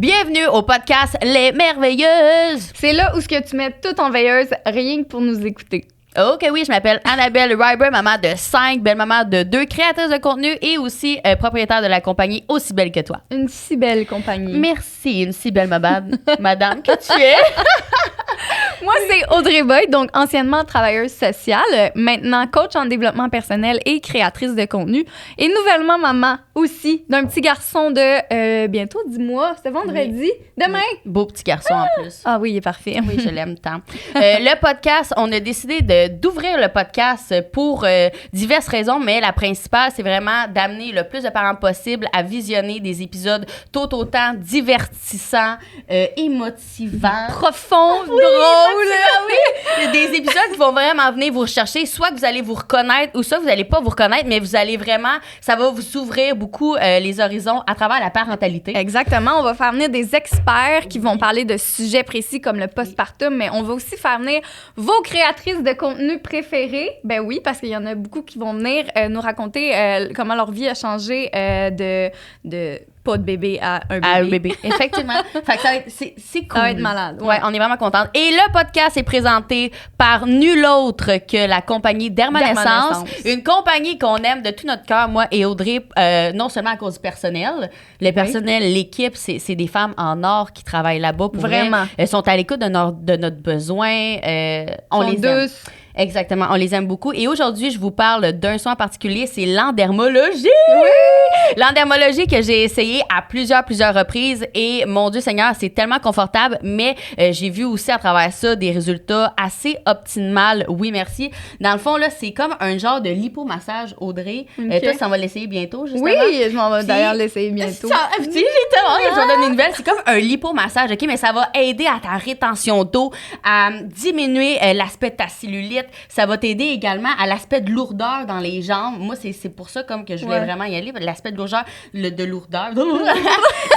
Bienvenue au podcast Les Merveilleuses. C'est là où ce que tu mets tout en veilleuse, rien que pour nous écouter. Ok, oui, je m'appelle Annabelle Ryber, maman de 5, belle-maman de 2, créatrice de contenu et aussi propriétaire de la compagnie Aussi Belle que toi. Une si belle compagnie. Merci, une si belle madame que tu es. Moi, c'est Audrey Boyd, donc anciennement travailleuse sociale, maintenant coach en développement personnel et créatrice de contenu, et nouvellement maman aussi d'un petit garçon de bientôt 10 mois. C'est vendredi. Oui. Demain. Beau petit garçon en plus. Ah oui, il est parfait. Oui, je l'aime tant. Le podcast, on a décidé d'ouvrir le podcast pour diverses raisons, mais la principale, c'est vraiment d'amener le plus de parents possible à visionner des épisodes tout autant divertissants, émotivants, Profond, drôle. Oui, des épisodes qui vont vraiment venir vous rechercher, soit que vous allez vous reconnaître ou soit que vous n'allez pas vous reconnaître, mais vous allez vraiment, ça va vous ouvrir beaucoup les horizons à travers la parentalité. Exactement. On va faire venir des experts qui vont parler de sujets précis comme le postpartum, mais on va aussi faire venir vos créatrices de contenu préférées. Ben oui, parce qu'il y en a beaucoup qui vont venir nous raconter comment leur vie a changé de pas de bébé à un bébé. À un bébé, effectivement. Fait que c'est cool. Ça va être malade. Ouais, on est vraiment contente. Et le podcast est présenté par nul autre que la compagnie Dermanescence. Une compagnie qu'on aime de tout notre cœur, moi et Audrey, non seulement à cause du personnel. Le personnel, l'équipe, c'est des femmes en or qui travaillent là-bas. Pour vraiment. Vrai. Elles sont à l'écoute de notre besoin. On les aime. Exactement, on les aime beaucoup. Et aujourd'hui, je vous parle d'un soin en particulier, c'est l'endermologie. Oui! L'endermologie que j'ai essayé à plusieurs reprises et mon Dieu Seigneur, c'est tellement confortable, mais j'ai vu aussi à travers ça des résultats assez optimales. Oui, merci. Dans le fond, là, c'est comme un genre de lipomassage, Audrey. Okay. Toi, ça va l'essayer bientôt, justement. Oui, je m'en vais d'ailleurs l'essayer bientôt. J'ai tellement je vais donner une nouvelle. C'est comme un lipomassage, OK? Mais ça va aider à ta rétention d'eau, à diminuer l'aspect de ta cellulite. Ça va t'aider également à l'aspect de lourdeur dans les jambes. Moi, c'est pour ça comme que je voulais vraiment y aller. L'aspect de lourdeur,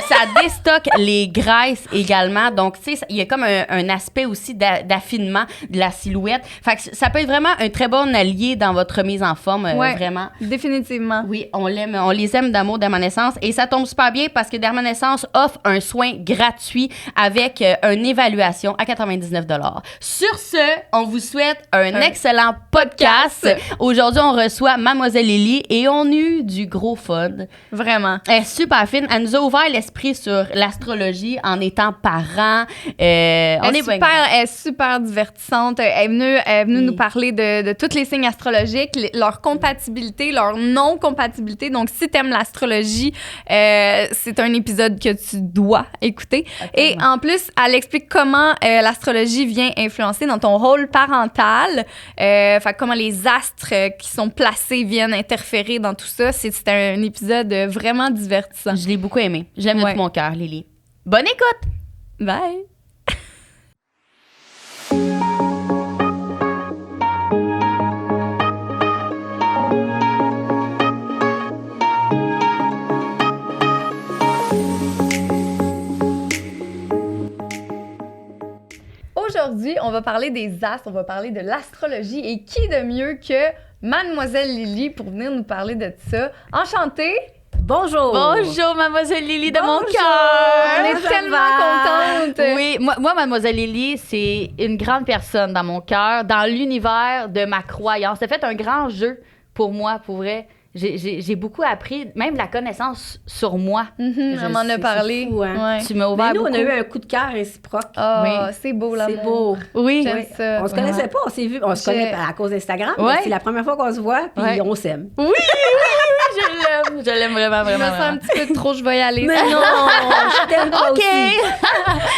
ça déstocke les graisses également. Donc, tu sais, il y a comme un aspect aussi d'affinement de la silhouette. Fait que ça peut être vraiment un très bon allié dans votre remise en forme, vraiment. Définitivement. Oui, on les aime d'amour Dermanescence. Et ça tombe super bien parce que Dermanescence offre un soin gratuit avec une évaluation à 99 $. Sur ce, on vous souhaite un excellent podcast. Aujourd'hui, on reçoit Mademoiselle Lily et on a eu du gros fun. Vraiment. Elle est super fine. Elle nous a ouvert l'esprit sur l'astrologie en étant parent. Elle est super divertissante. Elle est venue nous parler de tous les signes astrologiques, leur compatibilité, leur non-compatibilité. Donc, si t'aimes l'astrologie, c'est un épisode que tu dois écouter. Absolument. Et en plus, elle explique comment l'astrologie vient influencer dans ton rôle parental. Fait comment les astres qui sont placés viennent interférer dans tout ça. C'est un épisode vraiment divertissant. Je l'ai beaucoup aimé. Je l'aime de tout mon cœur, Lily. Bonne écoute! Bye! Aujourd'hui, on va parler des astres, on va parler de l'astrologie et qui de mieux que Mademoiselle Lily pour venir nous parler de ça. Enchantée! Bonjour! Bonjour, Mademoiselle Lily de mon cœur! On est tellement contente! Oui, moi, Mademoiselle Lily, c'est une grande personne dans mon cœur, dans l'univers de ma croyance. Ça fait un grand jeu pour moi, pour vrai. J'ai beaucoup appris, même la connaissance sur moi. On m'en a parlé. C'est fou, hein? Tu m'as ouvert beaucoup. On a eu un coup de cœur réciproque. Oh, oui. C'est beau, l'amour. C'est beau. Oui. J'aime ça. On se connaissait pas, on s'est vu. On se connaît à cause d'Instagram. C'est la première fois qu'on se voit, puis on s'aime. Oui, je l'aime vraiment. Je me sens un petit peu trop, je vais y aller. Mais non, je t'aime pas aussi.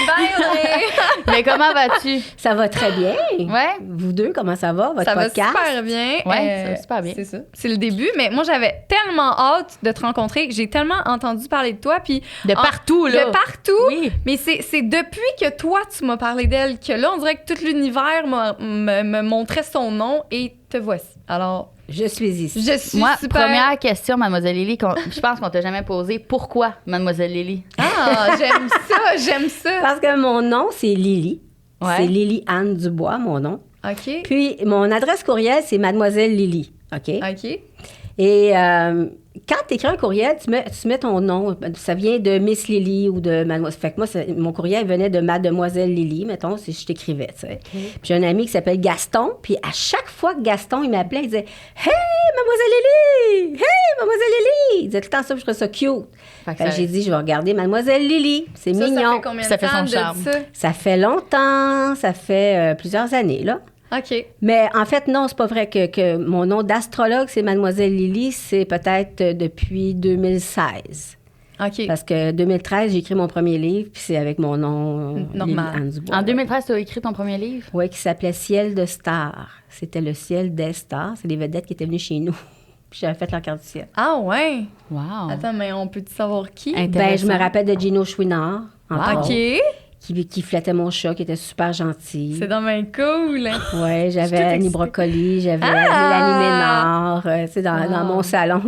Bye, Audrey. Mais comment vas-tu? Ça va très bien. Ouais. Vous deux, comment ça va, votre podcast? Ça va super bien. Ouais, ça va super bien. C'est ça. C'est le début, mais moi, j'avais tellement hâte de te rencontrer. J'ai tellement entendu parler de toi, puis... De partout, là. De partout. Oui. Mais c'est depuis que toi, tu m'as parlé d'elle, que là, on dirait que tout l'univers me montrait son nom et te voici. Alors... Je suis ici. Je suis moi, super... première question, Mademoiselle Lily, je pense qu'on t'a jamais posée. Pourquoi, Mademoiselle Lily? Ah, j'aime ça. Parce que mon nom, c'est Lily. Ouais. C'est Lily Anne Dubois, mon nom. OK. Puis, mon adresse courriel, c'est Mademoiselle Lily. OK? OK. Et quand tu écris un courriel, tu mets ton nom. Ça vient de Miss Lily ou de Mademoiselle. Fait que moi, mon courriel venait de Mademoiselle Lily, mettons, si je t'écrivais, tu sais. Puis j'ai un ami qui s'appelle Gaston, puis à chaque fois que Gaston, il m'appelait, il disait « Hey, Mademoiselle Lily! Hey, Mademoiselle Lily! » Il disait tout le temps ça, puis je trouvais ça cute. Fait que j'ai dit « Je vais regarder Mademoiselle Lily. C'est mignon. » Ça fait combien de temps fait son charme. Ça fait longtemps. Ça fait plusieurs années, là. OK. Mais en fait, non, c'est pas vrai que mon nom d'astrologue, c'est Mademoiselle Lily, c'est peut-être depuis 2016. OK. Parce que 2013, j'ai écrit mon premier livre, puis c'est avec mon nom normal. Lily Anne Dubois. En 2013, tu as écrit ton premier livre? Oui, qui s'appelait Ciel de stars. C'était le ciel des stars. C'est les vedettes qui étaient venues chez nous. Puis j'avais fait leur carte du ciel. Ah ouais? Wow. Attends, mais on peut-tu savoir qui? Ben, je me rappelle de Gino Chouinard. OK. Qui flattait mon chat, qui était super gentil. C'est donc bien cool. Oui, j'avais Annie Brocoli, j'avais Mélanie Ménard, dans mon salon,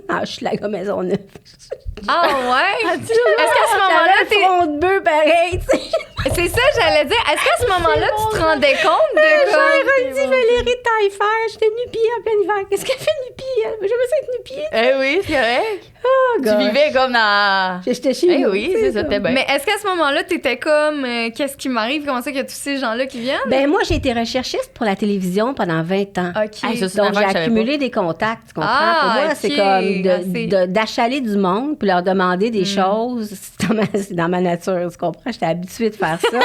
dans Hochelaga Maisonneuve. Ah ouais? Est-ce qu'à ce moment-là, t'es... front de bœuf pareil, tu sais. C'est ça, j'allais dire. Est-ce qu'à ce moment-là, tu te rendais compte de J'aurais dit Valérie Taillefer, j'étais nu-pied en plein hiver. Qu'est-ce qu'elle fait nu-pied, elle? Jamais ça être nu-pied. Eh oui, c'est correct. Oh, tu vivais comme dans... J'étais chez nous. Oui, c'est ça, t'es bien. Mais est-ce qu'à ce moment-là, t'étais comme, qu'est-ce qui m'arrive? Comment ça qu'il y a tous ces gens-là qui viennent? Ben moi, j'ai été recherchiste pour la télévision pendant 20 ans. OK. Donc, j'ai accumulé des contacts, tu comprends? Pour moi, c'est comme d'achaler du monde puis leur demander des choses. C'est dans ma nature, tu comprends? J'étais habituée de faire ça.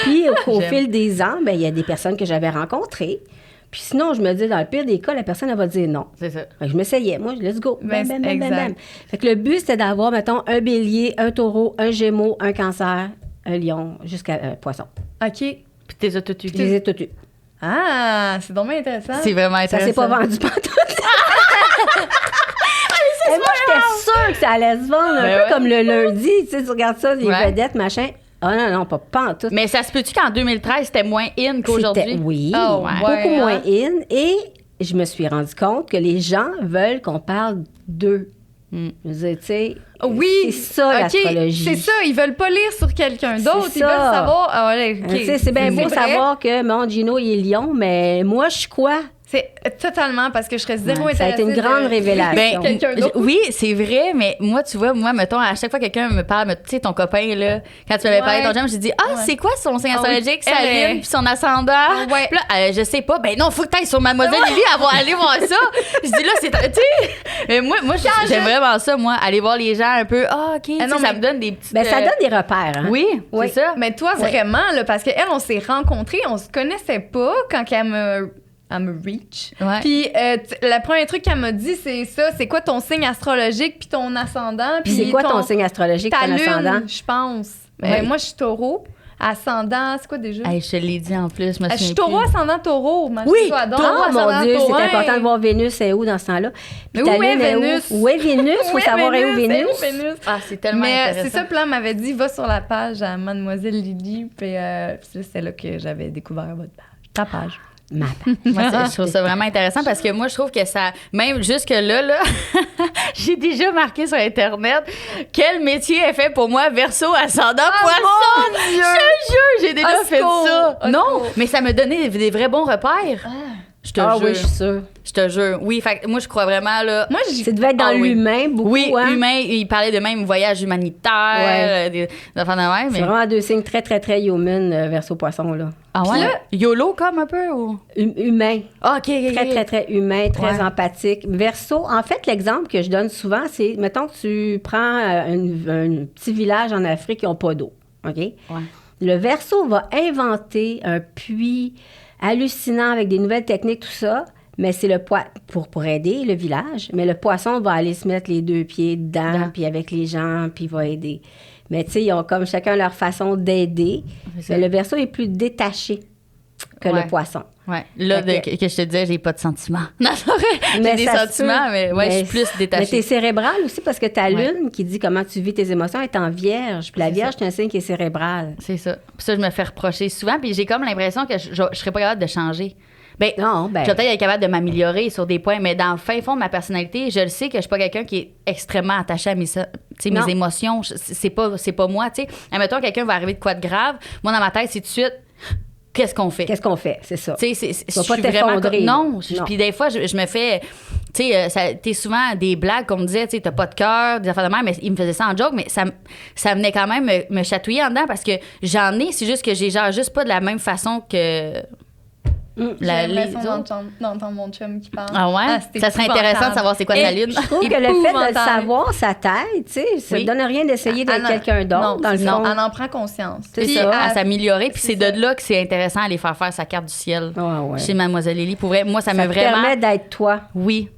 Puis, au fil des ans, ben il y a des personnes que j'avais rencontrées. Puis sinon, je me dis, dans le pire des cas, la personne, elle va dire non. C'est ça. Fait que je m'essayais. Moi, let's go. Bam, bam, bam, bam, bam. Fait que le but, c'était d'avoir, mettons, un bélier, un taureau, un gémeau, un cancer, un lion, jusqu'à un poisson. OK. Puis t'es as tout eu. Je les ai toutes eues. Ah, c'est donc bien intéressant. C'est vraiment intéressant. Ça s'est pas vendu pantoute. Et moi, j'étais sûre que ça allait se vendre, un peu comme le lundi. Tu sais, tu regardes ça, les vedettes, machin. Ah non, pas en tout. Mais ça se peut-tu qu'en 2013, c'était moins in qu'aujourd'hui? Oui, beaucoup moins in. Et je me suis rendu compte que les gens veulent qu'on parle d'eux. Je veux dire, tu sais, c'est ça l'astrologie. C'est ça, ils veulent pas lire sur quelqu'un d'autre, ils veulent savoir... Tu sais, c'est bien beau savoir que mon Gino il est lion, mais moi, je suis quoi? C'est totalement parce que je serais zéro intéressée. Ça a été une grande révélation. Oui, c'est vrai, mais moi, tu vois, mettons, à chaque fois que quelqu'un me parle, tu sais, ton copain, là, quand tu m'avais parlé de ton jam, j'ai dit, c'est quoi son signe astrologique, sa lune, puis son ascendant? Puis là, je sais pas. Ben non, faut que t'ailles sur Mademoiselle Lily, elle va aller voir ça. Je dis, là, c'est. Tu sais, mais moi j'aime vraiment ça, moi, aller voir les gens un peu, OK, ça me donne des petits. Ben, ça donne des repères, hein? Oui, c'est ça. Mais toi, vraiment, là, parce qu'elle, on s'est rencontrés, on se connaissait pas quand elle me reach. Ouais. Puis le premier truc qu'elle m'a dit, c'est ça, c'est quoi ton signe astrologique puis ton ascendant. Puis c'est quoi ton signe astrologique, ton ascendant? Je pense. Ouais. Moi, je suis taureau. Ascendant, c'est quoi déjà? Hey, je te l'ai dit en plus. Je suis taureau, ascendant taureau. Oui, mon Dieu, c'est important de voir Vénus, c'est où dans ce temps-là? Puis où est Vénus? Où est Vénus? Il faut savoir où Vénus. Ah, c'est tellement intéressant. C'est ça, puis là, elle m'avait dit, va sur la page à Mademoiselle Lily. Puis c'est là que j'avais découvert votre page. Ta page. Moi, je trouve ça vraiment intéressant parce que moi, je trouve que ça, même jusque-là, j'ai déjà marqué sur Internet quel métier est fait pour moi, Verseau, ascendant, poisson. Mon Dieu! Je te jure, j'ai déjà fait ça. Non, mais ça me donnait des vrais bons repères. Je te jure. Oui, je suis sûre. Je te jure. Oui, fait moi, je crois vraiment, là. Moi, ça devait être dans l'humain, beaucoup. Oui, humain. Il parlait de même voyage humanitaire, des enfants de même. C'est vraiment deux signes très, très, très human, Verseau poisson, là. Ah ouais? Là, YOLO, comme un peu? Ou? Humain. Ah, OK. Très, très, très humain, très empathique. Verseau, en fait, l'exemple que je donne souvent, c'est, mettons que tu prends un petit village en Afrique qui n'ont pas d'eau, OK? Ouais. Le Verseau va inventer un puits hallucinant avec des nouvelles techniques, tout ça, mais c'est le pour aider le village. Mais le poisson va aller se mettre les deux pieds dedans, puis avec les gens, puis il va aider. Mais tu sais, ils ont comme chacun leur façon d'aider. Mais le Verseau est plus détaché que le poisson. Ouais. Là, que je te disais, j'ai pas de sentiments. Non, j'ai des sentiments, mais je suis plus détachée. Mais t'es cérébrale aussi parce que ta lune qui dit comment tu vis tes émotions est en vierge. Puis la vierge, c'est un signe qui est cérébral. C'est ça. Puis ça, je me fais reprocher souvent. Puis j'ai comme l'impression que je serais pas capable de changer. Je vais peut-être être capable de m'améliorer sur des points, mais dans le fin fond de ma personnalité, je le sais que je suis pas quelqu'un qui est extrêmement attaché à mes émotions. C'est pas moi, tu sais. Admettons, quelqu'un va arriver de quoi de grave. Moi, dans ma tête, c'est tout de suite... Qu'est-ce qu'on fait? C'est ça. Tu sais, je suis pas t'effondrer. Non. Puis des fois, je me fais... tu sais, t'es souvent des blagues qu'on me disait, tu sais, t'as pas de cœur, des affaires de même, mais il me faisait ça en joke, mais ça venait quand même me chatouiller en dedans parce que j'en ai, c'est juste que j'ai genre juste pas de la même façon que j'ai l'impression d'entendre mon chum qui parle. Ah ouais? Ça serait intéressant de savoir c'est quoi ta lune. Je trouve que le fait de savoir sa tête, tu sais, ça ne donne rien d'essayer d'être quelqu'un d'autre, dans le fond. On en prend conscience. C'est ça, à s'améliorer. Puis c'est de là que c'est intéressant d'aller faire sa carte du ciel chez Mademoiselle Lily. Pour vrai, moi, ça me vraiment... Ça permet d'être toi. Oui.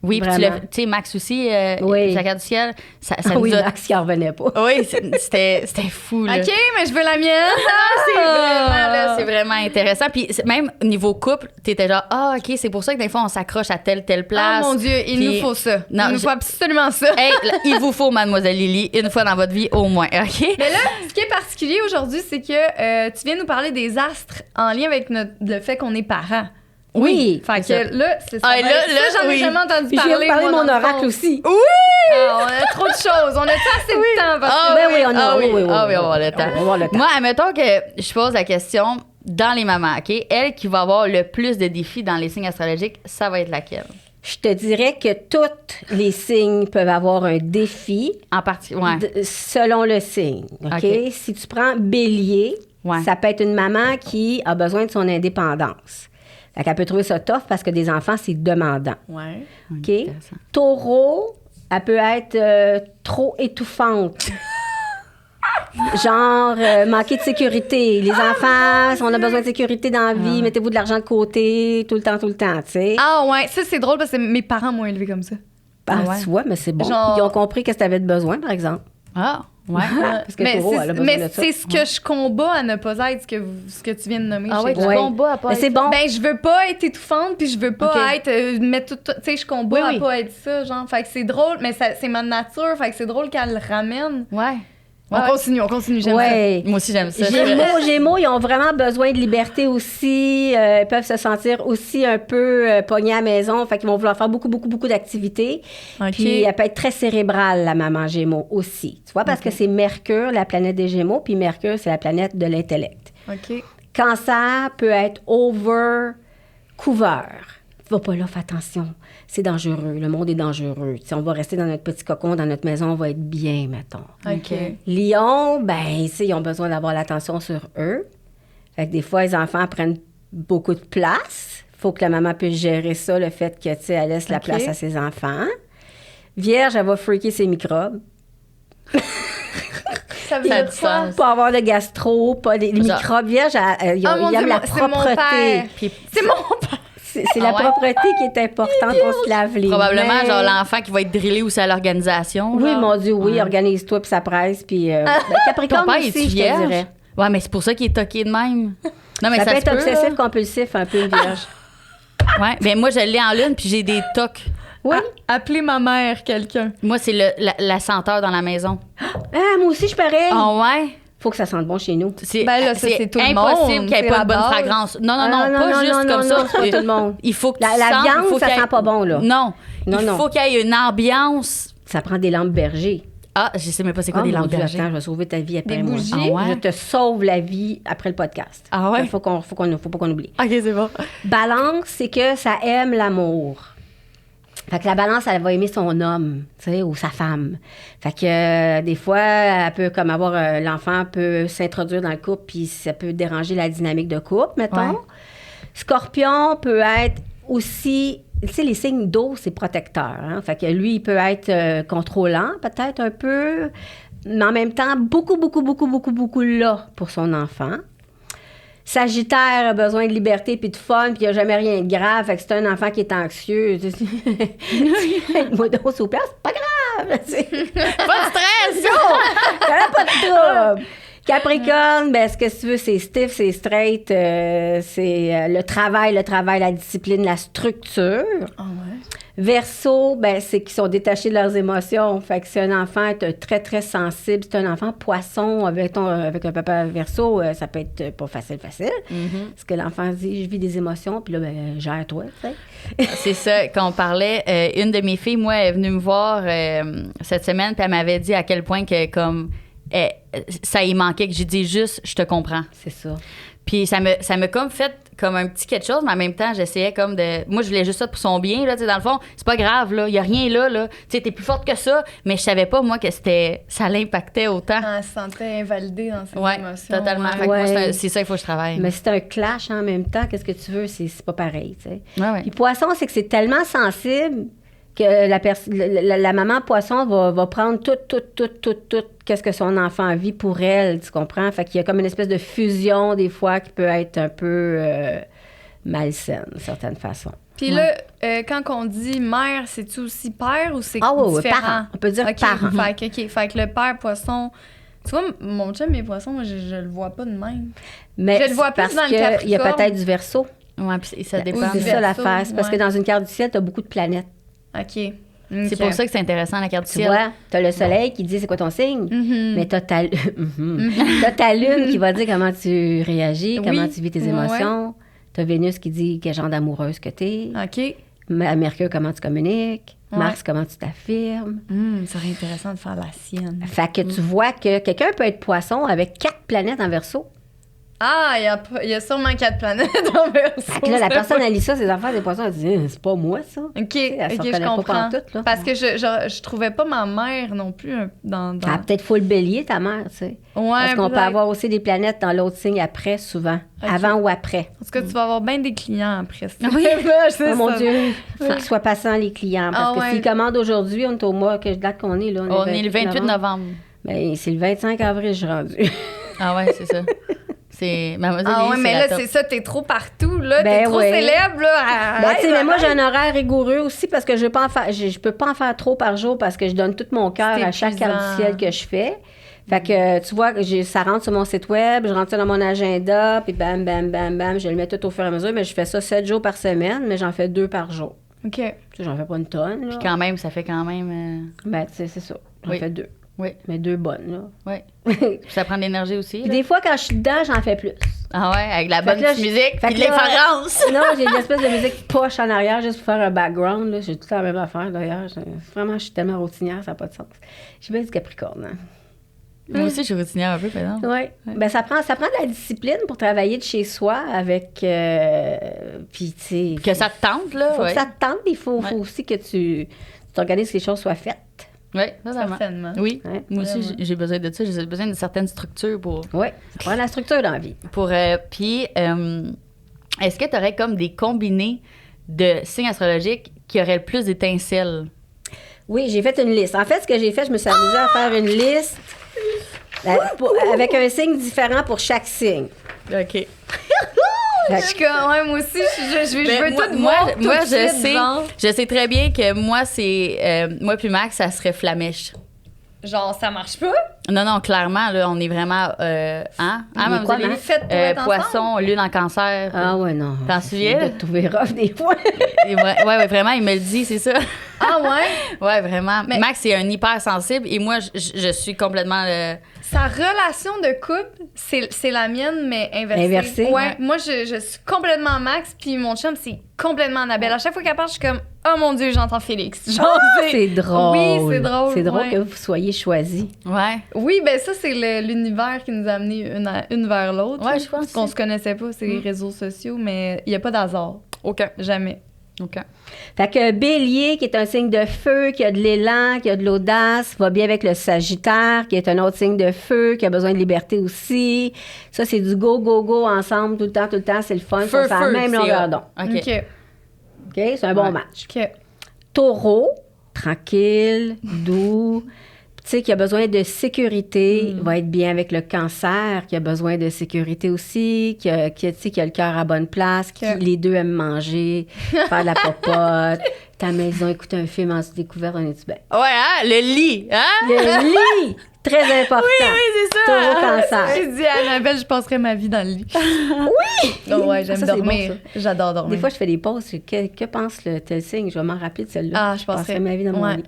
Oui, puis tu sais, Max aussi, sa carte du ciel, ça oui, Max qui en revenait pas. Oui, c'était fou, là. OK, mais je veux la mienne. C'est vraiment intéressant. Puis même niveau couple, t'étais genre, OK, c'est pour ça que des fois, on s'accroche à telle place. Oh mon Dieu, il nous faut ça. Il nous faut absolument ça. Hey, il vous faut, Mademoiselle Lily, une fois dans votre vie au moins, OK? Mais là, ce qui est particulier aujourd'hui, c'est que tu viens nous parler des astres en lien avec le fait qu'on est parents. Oui. Fait que là, c'est ça. J'en ai jamais entendu parler. Je viens de parler mon oracle aussi. Oui! On a trop de choses. On a assez de temps. Oui, on a le temps. Moi, admettons que je pose la question dans les mamans, OK? Elle qui va avoir le plus de défis dans les signes astrologiques, ça va être laquelle? Je te dirais que tous les signes peuvent avoir un défi. En partie, selon le signe, OK? Si tu prends Bélier, ça peut être une maman qui a besoin de son indépendance. Fait qu'elle peut trouver ça tough parce que des enfants, c'est demandant. Ouais. OK? Taureau, elle peut être trop étouffante. Genre, manquer de sécurité. Les enfants, on a besoin de sécurité dans la vie, mettez-vous de l'argent de côté tout le temps, tu sais. Ah ouais, ça, c'est drôle parce que mes parents m'ont élevé comme ça. Tu vois, mais c'est bon. Genre... Ils ont compris qu'est-ce que tu avais de besoin, par exemple. Ah, ouais. Parce que mais c'est ce que je combats à ne pas être, ce que tu viens de nommer. Ah ouais, tu combats à pas être. C'est bon. Ben, je veux pas être étouffante, puis je veux pas être... mettre tout, tu sais, je combats à pas être ça, genre. Fait que c'est drôle, mais c'est ma nature, fait que c'est drôle qu'elle le ramène. Ouais. On continue, j'aime ça. Moi aussi, j'aime ça. Gémeaux, ils ont vraiment besoin de liberté aussi. Ils peuvent se sentir aussi un peu pognés à la maison. Fait qu'ils vont vouloir faire beaucoup d'activités. Puis elle peut être très cérébrale, la maman Gémeaux aussi. Tu vois, parce que c'est Mercure, la planète des Gémeaux, puis Mercure, c'est la planète de l'intellect. Cancer peut être over-couvert. Va pas là, fais attention. C'est dangereux. Le monde est dangereux. T'sais, on va rester dans notre petit cocon, dans notre maison, on va être bien, mettons. Lion, ils ont besoin d'avoir l'attention sur eux. Fait que des fois, les enfants prennent beaucoup de place. Faut que la maman puisse gérer ça, le fait que, elle laisse la place à ses enfants. Vierge, elle va freaker ses microbes. Ça veut dire quoi? Pas avoir de gastro, pas les microbes. Vierge, ils aiment la propreté. C'est mon père. C'est la propreté qui est importante. On se lave les Probablement, mains. genre l'enfant qui va être drillé aussi à l'organisation. Oui, mon Dieu, oui, organise-toi, puis ça presse. Puis Capricorne ton père, aussi, je te dirais. Ouais, mais c'est pour ça qu'il est toqué de même. Non, mais ça peut être obsessif, compulsif, un peu une vierge. Ouais, ben moi, je l'ai en lune, puis j'ai des tocs. Oui. Appelez ma mère, quelqu'un. Moi, c'est la senteur dans la maison. Moi aussi, je suis pareil. Ah ouais? Faut que ça sente bon chez nous. C'est tout le monde. Impossible qu'il n'y ait pas de bonne fragrance. Non, pas juste comme ça. C'est pas tout le monde. Il faut que la viande, ça sent pas bon, là. Non. Il faut qu'il y ait une ambiance. Ça prend des lampes berger. Ah, je sais même pas c'est quoi des lampes berger. Attends, je vais sauver ta vie après des moi. Bougies? Ah ouais? Je te sauve la vie après le podcast. Ah ouais? Faut pas qu'on oublie. OK, c'est bon. Balance, c'est que ça aime l'amour. Fait que la balance, elle va aimer son homme, tu sais, ou sa femme. Fait que des fois, elle peut comme avoir... l'enfant peut s'introduire dans le couple, puis ça peut déranger la dynamique de couple, mettons. Ouais. Scorpion peut être aussi... Tu sais, les signes d'eau, c'est protecteur. Hein? Fait que lui, il peut être contrôlant, peut-être un peu, mais en même temps, beaucoup là pour son enfant. Sagittaire a besoin de liberté puis de fun, puis il n'y a jamais rien de grave. Fait que c'est un enfant qui est anxieux. Moi, donc, sous place, c'est pas grave. Pas de stress! Pas de trouble. Capricorne, ce que tu veux, c'est stiff, c'est straight, c'est le travail, la discipline, la structure. Ah ouais. Verseau, c'est qu'ils sont détachés de leurs émotions. Fait que si un enfant est très, très sensible, c'est un enfant poisson avec un papa Verseau, ça peut être pas facile. Mm-hmm. Parce que l'enfant dit, je vis des émotions, puis là, gère-toi. C'est ça, quand on parlait, une de mes filles, moi, est venue me voir cette semaine, puis elle m'avait dit à quel point que, comme, ça y manquait que j'ai dit juste, je te comprends. C'est ça. Puis ça m'a comme fait comme un petit quelque chose, mais en même temps, j'essayais comme de... Moi, je voulais juste ça pour son bien, là, tu sais, dans le fond, c'est pas grave, là, il y a rien là. Tu sais, t'es plus forte que ça, mais je savais pas, moi, que ça l'impactait autant. Elle se sentait invalidée dans ses émotions. Totalement. Fait que moi, c'est ça qu'il faut que je travaille. Mais c'est un clash en même temps, qu'est-ce que tu veux, c'est pas pareil, tu sais. Ouais. Puis poisson, c'est que c'est tellement sensible que la maman poisson va prendre tout qu'est-ce que son enfant vit pour elle, tu comprends? Fait qu'il y a comme une espèce de fusion, des fois, qui peut être un peu malsaine, d'une certaine façon. Puis là, quand on dit mère, c'est-tu aussi père ou c'est différent? Parent. On peut dire parent. Fait que le père poisson... Tu vois, mon chum, mes poissons, moi, je le vois pas de même. Mais je le vois plus dans le Capricorne. Il y a peut-être du Verseau. Oui, puis ça dépend. C'est ça l'affaire. C'est parce que dans une carte du ciel, tu as beaucoup de planètes. OK. C'est pour ça que c'est intéressant, la carte du ciel. Tu vois, tu as le soleil qui dit c'est quoi ton signe, mais tu as ta lune qui va dire comment tu réagis, comment tu vis tes émotions. Tu as Vénus qui dit quel genre d'amoureuse que tu es. OK. Mercure, comment tu communiques. Mars, comment tu t'affirmes. Ça serait intéressant de faire la sienne. Fait que tu vois que quelqu'un peut être poisson avec 4 planètes en Verseau. Ah, il y a sûrement 4 planètes en Verseau. Fait que là, la personne, elle lit ça, ses affaires des poissons, elle dit c'est pas moi, ça. OK, je comprends. Parce que je trouvais pas ma mère non plus dans... Ah, peut-être faut le bélier, ta mère, tu sais. Ouais, parce qu'on peut avoir aussi des planètes dans l'autre signe après, souvent. Okay. Avant ou après. En tout cas, tu vas avoir bien des clients après ça. Oui, oh mon Dieu, il faut qu'ils soient passants, les clients. Parce que s'ils commandent aujourd'hui, on est au mois, que date qu'on est, là. On est le 28 novembre. Bien, c'est le 25 avril, je suis rendue. Ah ouais, c'est ça. Mais là, c'est ça, t'es trop partout, là. T'es trop célèbre, là. Mais moi, j'ai un horaire rigoureux aussi parce que je peux pas en faire trop par jour parce que je donne tout mon cœur à chaque carte du ciel que je fais. Fait que, tu vois, ça rentre sur mon site web, je rentre ça dans mon agenda, puis bam, bam, bam, bam, je le mets tout au fur et à mesure, mais je fais ça 7 jours par semaine, mais j'en fais 2 par jour. OK. Tu sais, j'en fais pas une tonne, là. Puis quand même, ça fait quand même... Ben, tu sais, c'est ça. J'en fais 2. Oui. Mais 2 bonnes, là. Oui. Ça prend de l'énergie aussi. Puis des fois, quand je suis dedans, j'en fais plus. Ah ouais, avec la bonne musique, puis de l'inférence. Non, j'ai une espèce de musique poche en arrière juste pour faire un background, là. J'ai tout la même affaire, d'ailleurs. Vraiment, je suis tellement routinière, ça n'a pas de sens. J'ai bien du Capricorne, hein. Moi aussi, je suis routinière un peu, par exemple. Oui. Ben, ça prend de la discipline pour travailler de chez soi avec... puis, tu sais... Que ça te tente, là. Faut que ça te tente. Il faut aussi que tu t'organises que les choses soient faites. Oui, certainement. Oui. Ouais. Moi aussi, j'ai besoin de ça. J'ai besoin d'une certaine structure pour... Oui, ça prend de la structure dans la vie. Puis, est-ce que tu aurais comme des combinés de signes astrologiques qui auraient le plus d'étincelles? Oui, j'ai fait une liste. En fait, ce que j'ai fait, je me suis amusée à faire une liste avec un signe différent pour chaque signe. OK. Je suis comme, moi aussi, je veux tout voir. Moi, je sais très bien que moi, c'est... moi puis Max, ça serait Flamèche. Genre, ça marche pas? Non, clairement, là, on est vraiment... Poisson, lune en cancer. Ah ouais, non. T'en souviens? De te trouver rough des fois. ouais, vraiment, il me le dit, c'est ça. Ah ouais? Ouais, vraiment. Mais Max, c'est un hypersensible et moi, je suis complètement... Sa relation de couple, c'est la mienne, mais inversée. Inversée? Ouais. Moi, je suis complètement Max, puis mon chum, c'est complètement Annabelle. À chaque fois qu'elle parle, je suis comme, oh mon Dieu, j'entends Félix. Genre, c'est drôle. Oui, c'est drôle. C'est drôle que vous soyez choisis. Ouais. Oui, ben ça, c'est l'univers qui nous a amenés une vers l'autre. Ouais, je pense. Qu'on se connaissait pas, c'est les réseaux sociaux, mais il n'y a pas d'hasard. Aucun. Jamais. Aucun. Fait que Bélier, qui est un signe de feu, qui a de l'élan, qui a de l'audace, va bien avec le Sagittaire, qui est un autre signe de feu, qui a besoin de liberté aussi. Ça, c'est du go ensemble, tout le temps, c'est le fun. Feu, ça la même longueur d'onde. OK. C'est un bon match. OK. Taureau, tranquille, doux, tu sais, qui a besoin de sécurité, va être bien avec le Cancer, qui a besoin de sécurité aussi, qui a le cœur à bonne place, qui les deux aiment manger, faire de la popote, ta maison, écouter un film en découverte, on est-tu bien? Ouais, hein? Le lit, hein? Le lit! Très important. Oui, c'est ça. Taureau, Cancer. J'ai dit à Annabelle, je passerais ma vie dans le lit. Oui! Oh, ouais, j'aime dormir. Bon, j'adore dormir. Des fois, je fais des pauses. Que pense le tel signe? Je vais m'en rappeler de celle-là. Ah, je passerais ma vie dans mon lit.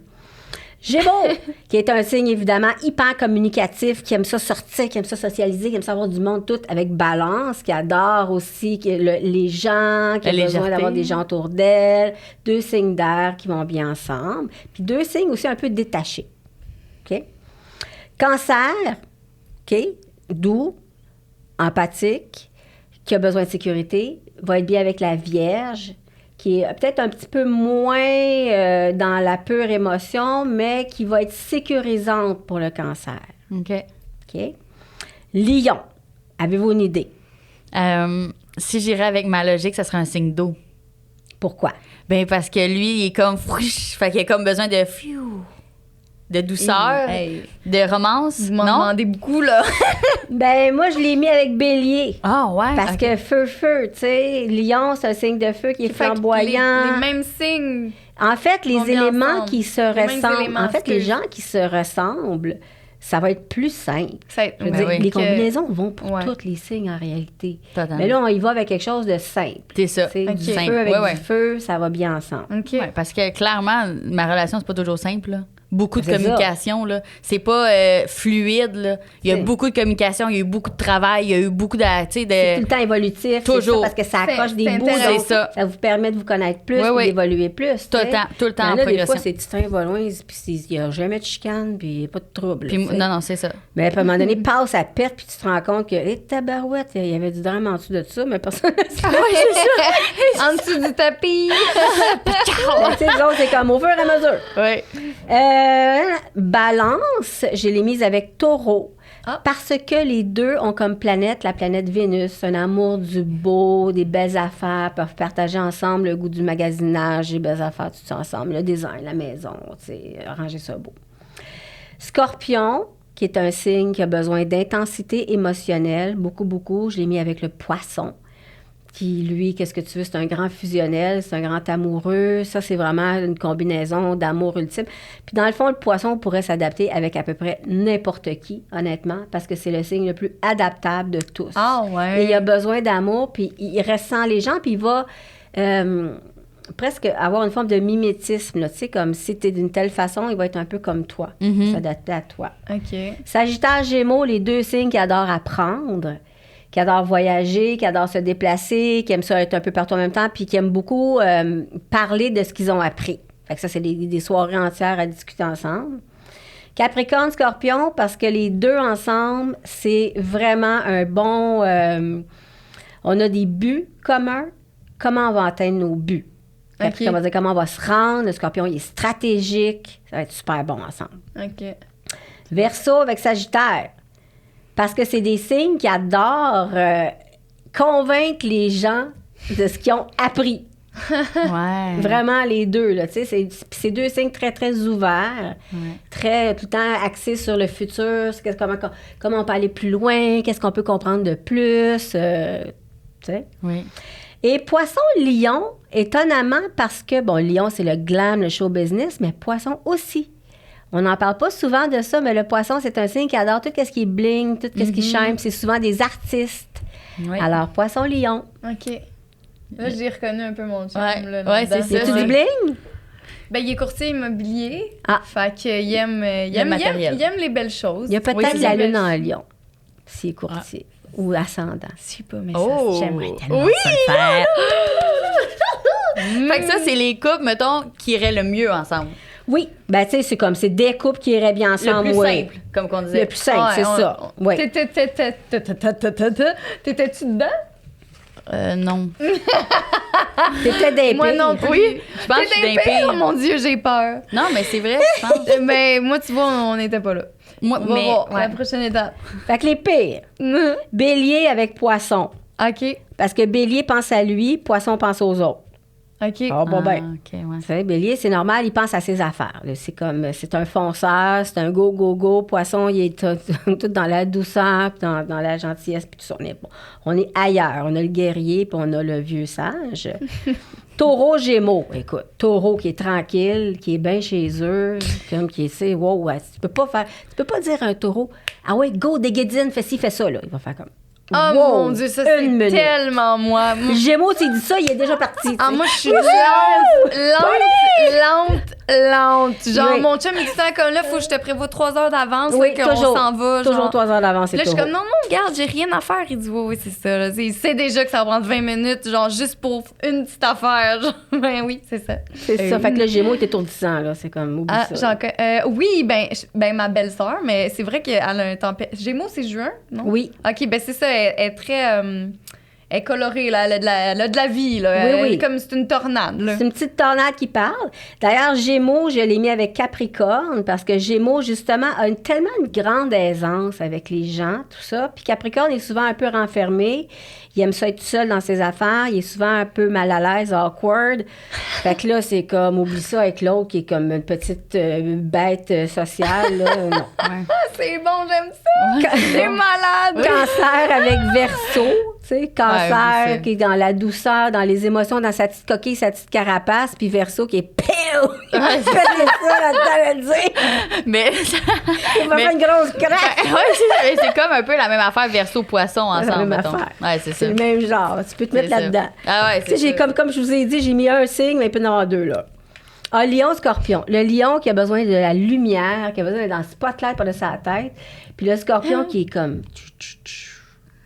Gémeaux, qui est un signe évidemment hyper communicatif, qui aime ça sortir, qui aime ça socialiser, qui aime ça avoir du monde tout avec balance, qui adore aussi les gens, qui a besoin d'avoir des gens autour d'elle. 2 signes d'air qui vont bien ensemble. Puis 2 signes aussi un peu détachés. OK? Cancer, OK? Doux, empathique, qui a besoin de sécurité, va être bien avec la Vierge, qui est peut-être un petit peu moins dans la pure émotion, mais qui va être sécurisante pour le cancer. OK. OK? Lion, avez-vous une idée? Si j'irais avec ma logique, ça serait un signe d'eau. Pourquoi? Ben parce que lui, il est comme... Fait qu'il a comme besoin de... De douceur, de romance. Vous m'en demandez beaucoup, là. Ben moi, je l'ai mis avec Bélier. Ah, ouais. Parce que feu, tu sais, Lion, c'est un signe de feu qui est flamboyant. Les mêmes signes. En fait, les éléments qui se ressemblent, en fait, les gens qui se ressemblent, ça va être plus simple. Je veux dire, les combinaisons vont pour tous les signes en réalité. Totalement. Mais là, on y va avec quelque chose de simple. C'est ça. Du feu avec du feu, ça va bien ensemble. Ouais, parce que clairement, ma relation, c'est pas toujours simple, là. Beaucoup de communication, là. C'est pas fluide, là. Il y a beaucoup de communication, il y a eu beaucoup de travail, il y a eu beaucoup de... C'est tout le temps évolutif. Toujours. Ça, parce que ça accroche des bouts. C'est ça. Ça vous permet de vous connaître plus et d'évoluer plus. Tout le temps en là, progression. des fois, c'est petit train va loin, puis il n'y a jamais de chicane, puis il n'y a pas de trouble. Puis, non, c'est ça. Mais à un moment donné, passe à perte, puis tu te rends compte que, tabarouette, il y avait du drame en dessous de ça, mais personne ne sait. En dessous du tapis. Tu sais, les autres, c'est comme au fur et à mesure. Oui. Balance, je l'ai mise avec Taureau. Parce que les deux ont comme planète la planète Vénus, un amour du beau, des belles affaires, peuvent partager ensemble le goût du magasinage, les belles affaires, tout ça ensemble, le design, la maison, tu sais, ranger ça beau. Scorpion, qui est un signe qui a besoin d'intensité émotionnelle, beaucoup, je l'ai mis avec le Poisson, qui, lui, qu'est-ce que tu veux, c'est un grand fusionnel, c'est un grand amoureux. Ça, c'est vraiment une combinaison d'amour ultime. Puis dans le fond, le Poisson pourrait s'adapter avec à peu près n'importe qui, honnêtement, parce que c'est le signe le plus adaptable de tous. Ah ouais. Et il a besoin d'amour, puis il ressent les gens, puis il va presque avoir une forme de mimétisme, là, tu sais, comme si t'es d'une telle façon, il va être un peu comme toi, s'adapter à toi. OK. Sagittaire, Gémeaux, les deux signes qui adorent apprendre, qui adore voyager, qui adore se déplacer, qui aime ça être un peu partout en même temps, puis qui aime beaucoup parler de ce qu'ils ont appris. Fait que ça, c'est des soirées entières à discuter ensemble. Capricorne, Scorpion, parce que les deux ensemble, c'est vraiment un bon... on a des buts communs. Comment on va atteindre nos buts? Capricorne va dire comment on va se rendre. Le Scorpion, il est stratégique. Ça va être super bon ensemble. OK. Verseau avec Sagittaire. Parce que c'est des signes qui adorent convaincre les gens de ce qu'ils ont appris. Ouais. Vraiment les deux, là, tu sais, c'est deux signes très, très ouverts, très, tout le temps axés sur le futur, comment on peut aller plus loin, qu'est-ce qu'on peut comprendre de plus, tu sais. Oui. Et Poisson-Lion, étonnamment, parce que, bon, Lion, c'est le glam, le show business, mais Poisson aussi. On n'en parle pas souvent de ça, mais le Poisson, c'est un signe qui adore tout ce qui est bling, tout ce qui shine. C'est souvent des artistes. Oui. Alors, Poisson-Lion. OK. Là, j'ai reconnu un peu mon chum. Ouais, c'est ça. C'est du bling? Ben, il est courtier immobilier. Ah. Fait qu'il aime le matériel. Il aime les belles choses. Il y a peut-être la lune en lion, s'il est courtier. Ou ascendant. Je sais pas, mais j'aimerais tellement ça le faire. Fait que ça, c'est les couples, mettons, qui iraient le mieux ensemble. Oui, ben tu sais, c'est des couples qui iraient bien ensemble. Le plus simple, comme qu'on disait. Le plus simple, c'est ça. Oui. T'étais-tu dedans? Non. T'étais des Moi non plus. Oui, je pense que je suis d'un pire. Oh mon Dieu, j'ai peur. Non, mais c'est vrai, je pense. Mais moi, tu vois, on n'était pas là. Moi, on va voir la prochaine étape. Fait que les pires. Bélier avec Poisson. OK. Parce que Bélier pense à lui, Poisson pense aux autres. OK. Ah, bon, ben. OK, ouais. Vous savez, Bélier, c'est normal, il pense à ses affaires. Là. C'est un fonceur, c'est un go. Poisson, il est tout dans la douceur, puis dans la gentillesse, puis tout ça. On est ailleurs. On a le guerrier, puis on a le vieux sage. Taureau, Gémeaux. Écoute, Taureau qui est tranquille, qui est bien chez eux, comme qui est, wow, tu peux pas dire à un taureau, ah ouais, go, déguédine, fais ci, fais ça, là. Il va faire comme. Oh wow, mon Dieu, ça c'est tellement moi. Gémeaux, tu dis ça, il est déjà parti. Ah, moi je suis lente. Genre, mon chum, il dit ça comme là, faut que je te prévoie 3 heures d'avance, oui, qu'on s'en va. Toujours 3 heures d'avance. Là, je suis comme, non, regarde, j'ai rien à faire. Il dit, oui, c'est ça. Là. Il sait déjà que ça va prendre 20 minutes, genre, juste pour une petite affaire. Genre. Ben oui, c'est ça. C'est ça. Fait que le Gémeaux est étourdissant, là. C'est comme, oublie ça. Oui, ma belle-sœur, mais c'est vrai qu'elle a un tempête. Gémeaux, c'est juin, non? Oui. OK, ben c'est ça. Elle est très... Elle est colorée, là. Elle a de la vie, là. Oui. Comme c'est une tornade, là. C'est une petite tornade qui parle. D'ailleurs, Gémeaux, je l'ai mis avec Capricorne parce que Gémeaux, justement, a tellement une grande aisance avec les gens, tout ça. Puis Capricorne est souvent un peu renfermé. Il aime ça être tout seul dans ses affaires. Il est souvent un peu mal à l'aise, awkward. Fait que là, c'est comme, oublie ça avec l'autre qui est comme une petite bête sociale, là. Non. Ouais. C'est bon, j'aime ça. C'est malade. Cancer avec Verseau. Tu sais, Cancer qui est dans la douceur, dans les émotions, dans sa petite coquille, sa petite carapace, puis Verseau qui est PIOU! Il va péter ça là-dedans, le dire! Mais... Il va faire une grosse craque! Ouais, c'est comme un peu la même affaire Verseau-Poisson ensemble, la même mettons. affaire. Ouais, c'est ça. C'est le même genre. Tu peux te mettre là-dedans. Ah ouais, c'est ça. Comme je vous ai dit, j'ai mis un signe, mais il peut y en avoir deux, là. Ah, Lion-Scorpion. Le lion qui a besoin de la lumière, qui a besoin d'être dans le spotlight par-dessus sa tête, puis le scorpion qui est comme...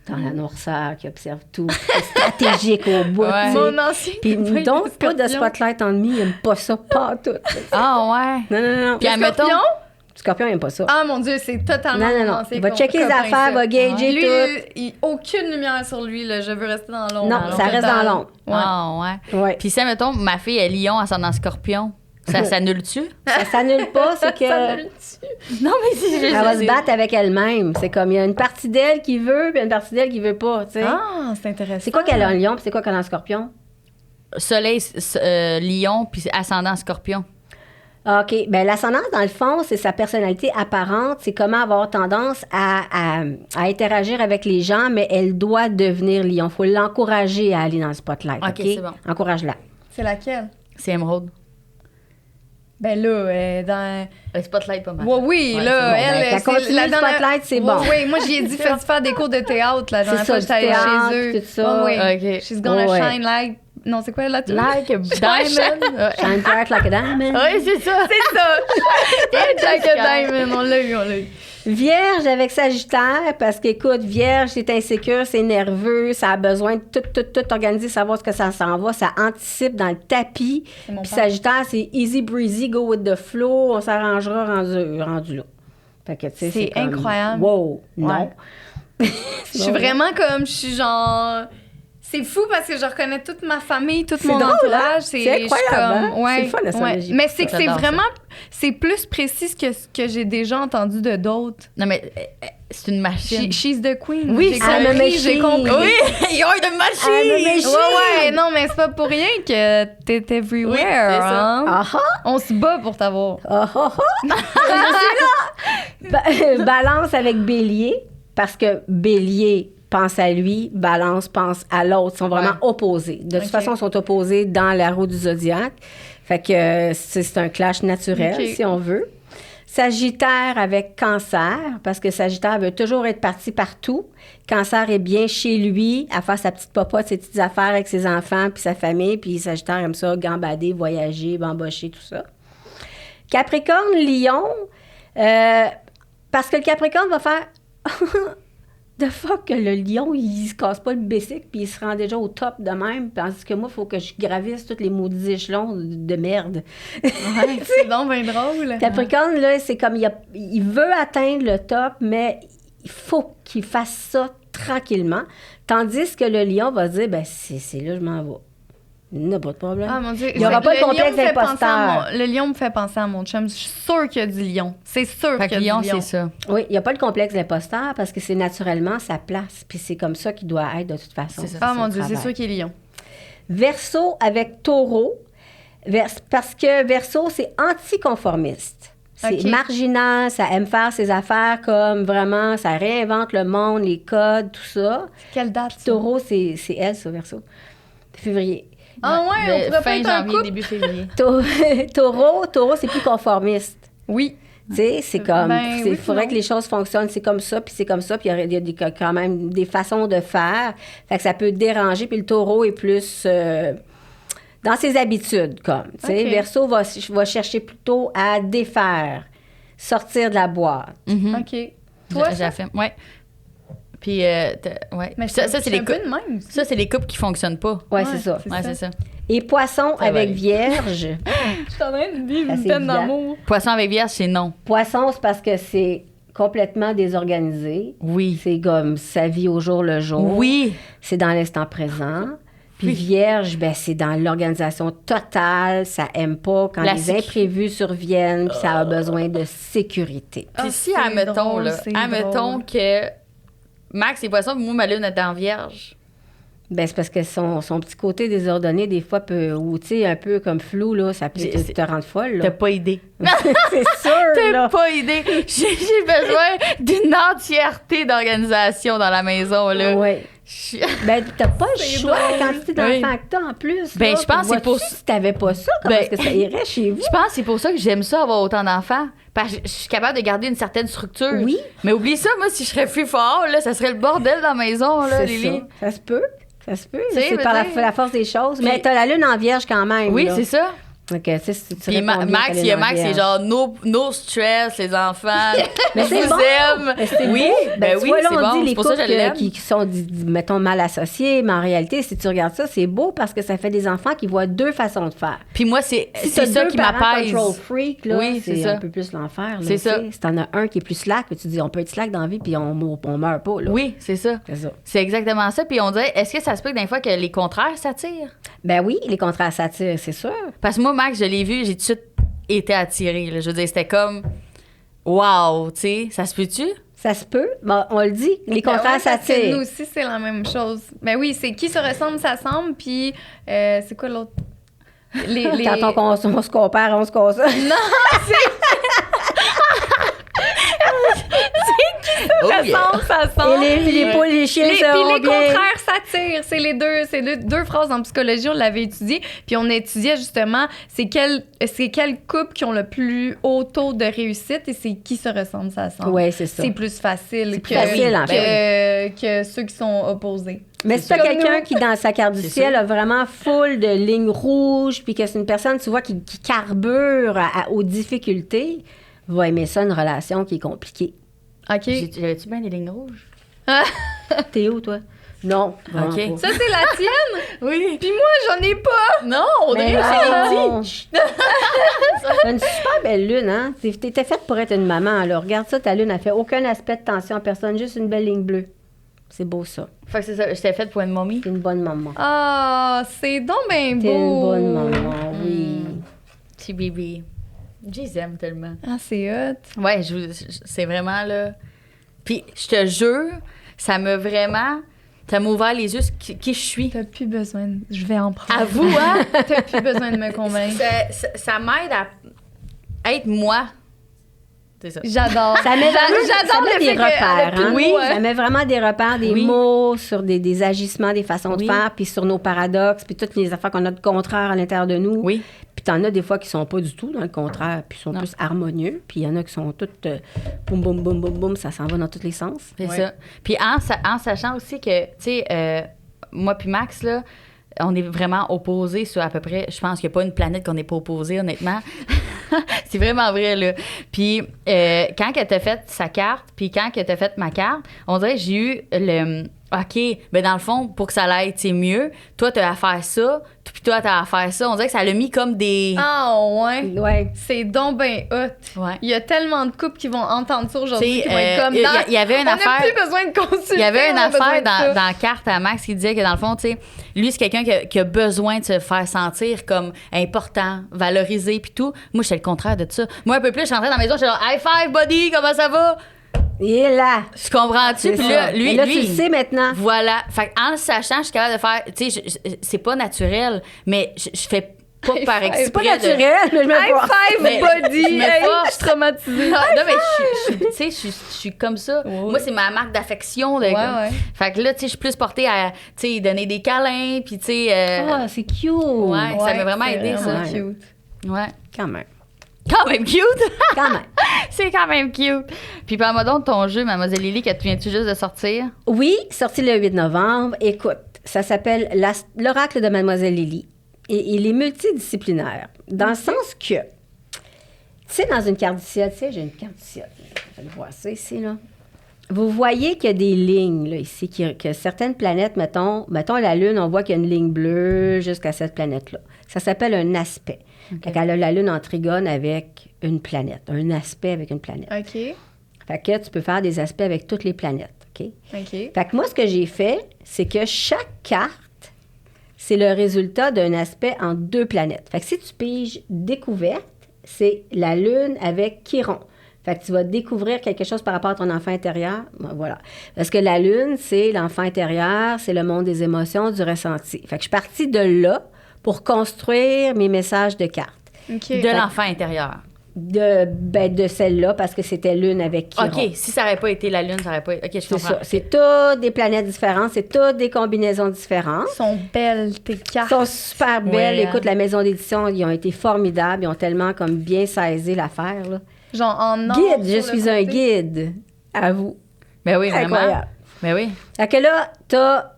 dans la noirceur, qui observe tout, qui est stratégique au bout. Ouais. Mon ancien. Puis donc, pas de spotlight en demi, il n'aime pas ça, pas tout. Ah ouais. Non. Puis admettons... Scorpion n'aime pas ça. Ah mon Dieu, c'est totalement Non. mon ancien. Il va checker les affaires, va gager lui, tout. Aucune lumière sur lui, là. Je veux rester dans l'ombre. Non, ça reste dans l'ombre. Ouais. Ah ouais. Ouais. Puis ça, mettons, ma fille est lion, ascendant scorpion. Ça s'annule-tu? Ça s'annule pas, c'est que... Non, mais si Elle va se battre avec elle-même. C'est comme, il y a une partie d'elle qui veut, puis une partie d'elle qui veut pas, tu sais. Ah, c'est intéressant. C'est quoi qu'elle a en lion, puis c'est quoi qu'elle a en scorpion? Soleil, lion, puis ascendant scorpion. OK. Bien, l'ascendance, dans le fond, c'est sa personnalité apparente. C'est comment avoir tendance à interagir avec les gens, mais elle doit devenir lion. Il faut l'encourager à aller dans le spotlight. OK? C'est bon. Encourage-la. C'est laquelle? C'est émeraude. Ben là, dans... Le spotlight, pas mal. Oui, Ouais, là, c'est bon. elle... La continue le spotlight, c'est bon. Oui, moi, j'ai dit, fais faire des cours de théâtre, là, dans C'est la ça, fois que j'étais allée du chez eux. théâtre, tout ça. Oui. OK. She's gonna Ouais. shine like... Non, c'est quoi, là? Like a diamond. Shine bright like a diamond. Oui, c'est ça. C'est ça! Like a diamond, on l'a eu. Vierge avec Sagittaire, parce qu'écoute, Vierge, c'est insécure, c'est nerveux, ça a besoin de tout organiser, savoir ce que ça s'en va, ça anticipe dans le tapis. Puis Sagittaire, c'est easy breezy, go with the flow, on s'arrangera rendu là. Fait que, tu sais, C'est comme, incroyable. Wow, non. Je suis vraiment comme, je suis genre... C'est fou parce que je reconnais toute ma famille, tout mon drôle, entourage. hein? C'est incroyable, hein? C'est le fun, l'astrologie. Mais c'est que c'est J'adore vraiment... C'est plus précis que ce que j'ai déjà entendu de d'autres. Non, mais c'est une machine. She's the queen. Oui, j'ai c'est la compris, machine. j'ai compris. Oui, you're the machine. machine. Ouais, non, mais c'est pas pour rien que t'es everywhere. Oui, c'est ça. Hein? Ah ah! On se bat pour t'avoir. Ah ah ah! Balance avec Bélier, parce que Bélier pense à lui, Balance pense à l'autre. Ils sont vraiment opposés. De toute façon, ils sont opposés dans la roue du zodiaque. Fait que c'est un clash naturel, si on veut. Sagittaire avec Cancer, parce que Sagittaire veut toujours être parti partout. Cancer est bien chez lui, à faire sa petite popote, ses petites affaires avec ses enfants puis sa famille. Puis Sagittaire aime ça, gambader, voyager, bambocher, tout ça. Capricorne, Lion, parce que le Capricorne va faire... The fuck que le lion, il se casse pas le bessic puis il se rend déjà au top de même. Tandis que moi, il faut que je gravisse tous les maudits échelons de merde. Ouais, c'est donc bien drôle. Capricorne, là, c'est comme il veut atteindre le top, mais il faut qu'il fasse ça tranquillement. Tandis que le lion va se dire, ben c'est là, je m'en vais. Il n'y a pas de problème. Ah, mon Dieu. Il n'y aura pas de complexe d'imposteur. Le lion me fait penser à mon chum. Je suis sûre qu'il y a du lion. C'est sûr qu'il y a lion, du lion. c'est ça. Oui, il n'y a pas de complexe d'imposteur parce que c'est naturellement sa place. Puis c'est comme ça qu'il doit être de toute façon. C'est ça. Ah, mon Dieu, c'est sûr qu'il est lion. Verseau avec Taureau, parce que Verseau, c'est anticonformiste. C'est marginal, ça aime faire ses affaires comme vraiment, ça réinvente le monde, les codes, tout ça. Quelle date? Puis Taureau, c'est elle, ça, Verseau. Février. Ah ouais, on pourrait fin pas être un janvier, couple. début février. Taureau, c'est plus conformiste. Oui. Tu sais, c'est comme, Ben, oui, faudrait non. que les choses fonctionnent, c'est comme ça, puis c'est comme ça, puis il y a quand même des façons de faire. Fait que ça peut déranger, puis le Taureau est plus dans ses habitudes, comme. Tu sais, Verseau va chercher plutôt à défaire, sortir de la boîte. OK. Toi, J'affirme. Ouais. Puis, ouais. Mais ça, c'est les couples. Ça, c'est les couples qui fonctionnent pas. Ouais, c'est ça. C'est ça. Et poisson avec vierge. Je suis en train de vivre une peine d'amour. Poisson avec vierge, c'est non. Poisson, c'est parce que c'est complètement désorganisé. Oui. C'est comme sa vie au jour le jour. Oui. C'est dans l'instant présent. Puis vierge, ben c'est dans l'organisation totale. Ça aime pas quand les imprévus surviennent. Puis ça a besoin de sécurité. Puis si, admettons que Max est poisson, puis moi, ma lune est en vierge. Ben c'est parce que son petit côté désordonné, des fois, ou tu sais, un peu comme flou, là, ça peut te rendre folle. Là. T'as pas idée. C'est sûr, là. T'as pas idée. J'ai besoin d'une entièreté d'organisation dans la maison, là. Oui. Ben, t'as pas le choix quand tu es dans l'enfant que t'as en plus. Ben, je pense que c'est pour ça. Si t'avais pas ça, comment est-ce que ça irait chez vous? Je pense que c'est pour ça que j'aime ça, avoir autant d'enfants. Parce que je suis capable de garder une certaine structure. Oui. Mais oublie ça, moi, si je serais free for all, là, ça serait le bordel dans la maison, là, Lily. Ça se peut. C'est par la force des choses. Mais t'as la lune en vierge quand même. Oui, c'est ça. OK, puis Max, c'est genre no stress, les enfants. Mais c'est vous bon. aime. Oui, ben oui, c'est on bon. dit les pour ça que je l'aime. qui sont, mettons, mal associés, mais en réalité, si tu regardes ça, c'est beau parce que ça fait des enfants qui voient deux façons de faire. Puis moi, c'est ça qui m'apaise. Control freak, là, oui, c'est un peu plus l'enfer. C'est ça. Si t'en as un qui est plus slack, tu dis, on peut être slack dans la vie, puis on meurt pas. Là. Oui, c'est ça. C'est exactement ça. Puis on dirait, est-ce que ça se peut que des fois que les contraires s'attirent? Ben oui, les contraires s'attirent, c'est sûr. Parce que moi, Max, je l'ai vu, j'ai tout de suite été attirée. Là. Je veux dire, c'était comme, wow, tu sais, ça se peut-tu? Ça se peut. Bon, on le dit, les contraires s'attirent. Nous aussi, c'est la même chose. Ben oui, c'est qui se ressemble, s'assemble, puis c'est quoi l'autre? Quand on se compare, on se consomme. Non, c'est... Ça semble. Et les poules, les chiens, puis les contraires s'attirent. C'est les deux phrases en psychologie, on l'avait étudié. Puis on étudiait justement, c'est quels couples qui ont le plus haut taux de réussite et c'est qui se ressemble, ça semble. Oui, c'est ça. C'est plus facile que ceux qui sont opposés. Mais si tu as quelqu'un qui, dans sa carte du ciel, a vraiment full de lignes rouges, puis que c'est une personne, tu vois, qui carbure aux difficultés, va aimer ça, une relation qui est compliquée. OK. J'avais-tu bien des lignes rouges? T'es où, toi? Non. OK. Pas. Ça, c'est la tienne? Oui. Puis moi, j'en ai pas. Non, Audrey, dit. T'as une super belle lune, hein? T'étais faite pour être une maman. Alors, regarde ça, ta lune, elle fait aucun aspect de tension à personne, juste une belle ligne bleue. C'est beau, ça. Fait que c'est ça, j'étais faite pour une momie. T'es une bonne maman. Ah, c'est donc bien beau. T'es une bonne maman, oui. Petit bébé. Je les aime tellement. Ah, c'est hot. Ouais, c'est vraiment, là... Puis, je te jure, ça m'a ouvert les yeux qui je suis. T'as plus besoin je vais en prendre. À vous, hein? T'as plus besoin de me convaincre. Ça m'aide à être moi. C'est ça. J'adore. Ça met des repères, hein? Oui. Ça met vraiment des repères, des mots sur des agissements, des façons de faire, puis sur nos paradoxes, puis toutes les affaires qu'on a de contraire à l'intérieur de nous. Oui. Puis t'en as des fois qui sont pas du tout dans le contraire, puis sont plus harmonieux, puis il y en a qui sont toutes boum, boum, boum, boum, boum, ça s'en va dans tous les sens. C'est ça. Puis en sachant aussi que, tu sais, moi puis Max, là, on est vraiment opposés sur à peu près... Je pense qu'il n'y a pas une planète qu'on n'est pas opposés, honnêtement. C'est vraiment vrai, là. Puis quand elle t'a fait sa carte, puis quand elle t'a fait ma carte, on dirait que j'ai eu le... OK, ben dans le fond, pour que ça l'aide, c'est mieux. Toi, t'as à faire ça, puis toi, t'as à faire ça. On dirait que ça l'a mis comme des... Ah, ouais. Ouais. C'est donc ben hot. Ouais. Il y a tellement de couples qui vont entendre ça aujourd'hui, qui vont être comme... Il y avait une affaire... On n'a plus besoin de consulter. Il y avait une affaire dans la carte à Max qui disait que, dans le fond, tu sais, lui, c'est quelqu'un qui a besoin de se faire sentir comme important, valorisé, puis tout. Moi, j'étais le contraire de ça. Moi, un peu plus, je rentrais dans la maison, j'étais genre « High five, buddy, comment ça va? » Il est là. Je comprends-tu? Puis là, lui, tu le sais maintenant. Voilà. Fait en le sachant, je suis capable de faire... Tu sais, c'est pas naturel, mais je fais pas par exprès. C'est pas naturel, mais je me vois. High five, buddy! Je suis traumatisée. Non, mais tu sais, je suis comme ça. Ouais. Moi, c'est ma marque d'affection. Ouais. Fait que là, tu sais, je suis plus portée à, tu sais, donner des câlins, puis tu sais... Ah, c'est cute! Ouais, ça m'a vraiment aidé, ça. C'est cute. Ouais. Quand même. Quand même cute! Quand même. C'est quand même cute. Puis parle-moi donc de ton jeu, Mademoiselle Lily, que tu viens-tu juste de sortir? Oui, sorti le 8 novembre. Écoute, ça s'appelle l'oracle de Mademoiselle Lily. Et il est multidisciplinaire. Dans le sens que, tu sais, dans une carte du ciel, tu sais, j'ai une carte du ciel. Je vais le voir ça ici, là. vous voyez qu'il y a des lignes, là, ici, que certaines planètes, mettons la Lune, on voit qu'il y a une ligne bleue jusqu'à cette planète-là. Ça s'appelle un aspect. Okay. Elle a la Lune en trigone avec une planète, un aspect avec une planète. OK. Fait que tu peux faire des aspects avec toutes les planètes, OK? OK. Fait que moi, ce que j'ai fait, c'est que chaque carte, c'est le résultat d'un aspect en 2 planètes. Fait que si tu piges découverte, c'est la Lune avec Chiron. Fait que tu vas découvrir quelque chose par rapport à ton enfant intérieur. Voilà. Parce que la Lune, c'est l'enfant intérieur, c'est le monde des émotions, du ressenti. Fait que je suis partie de là pour construire mes messages de cartes. Okay. De l'enfant intérieur. De celle-là, parce que c'était Lune avec Chiron. OK. Si ça n'aurait pas été la Lune, ça n'aurait pas été... OK, je comprends. C'est ça. C'est toutes des planètes différentes. C'est toutes des combinaisons différentes. Elles sont belles, tes cartes. Elles sont super belles. Écoute, la maison d'édition, ils ont été formidables. Ils ont tellement comme bien saisi l'affaire, là. Genre en or. Guide, je suis un guide. À vous. Ben oui, vraiment. Ben oui. Fait que là, t'as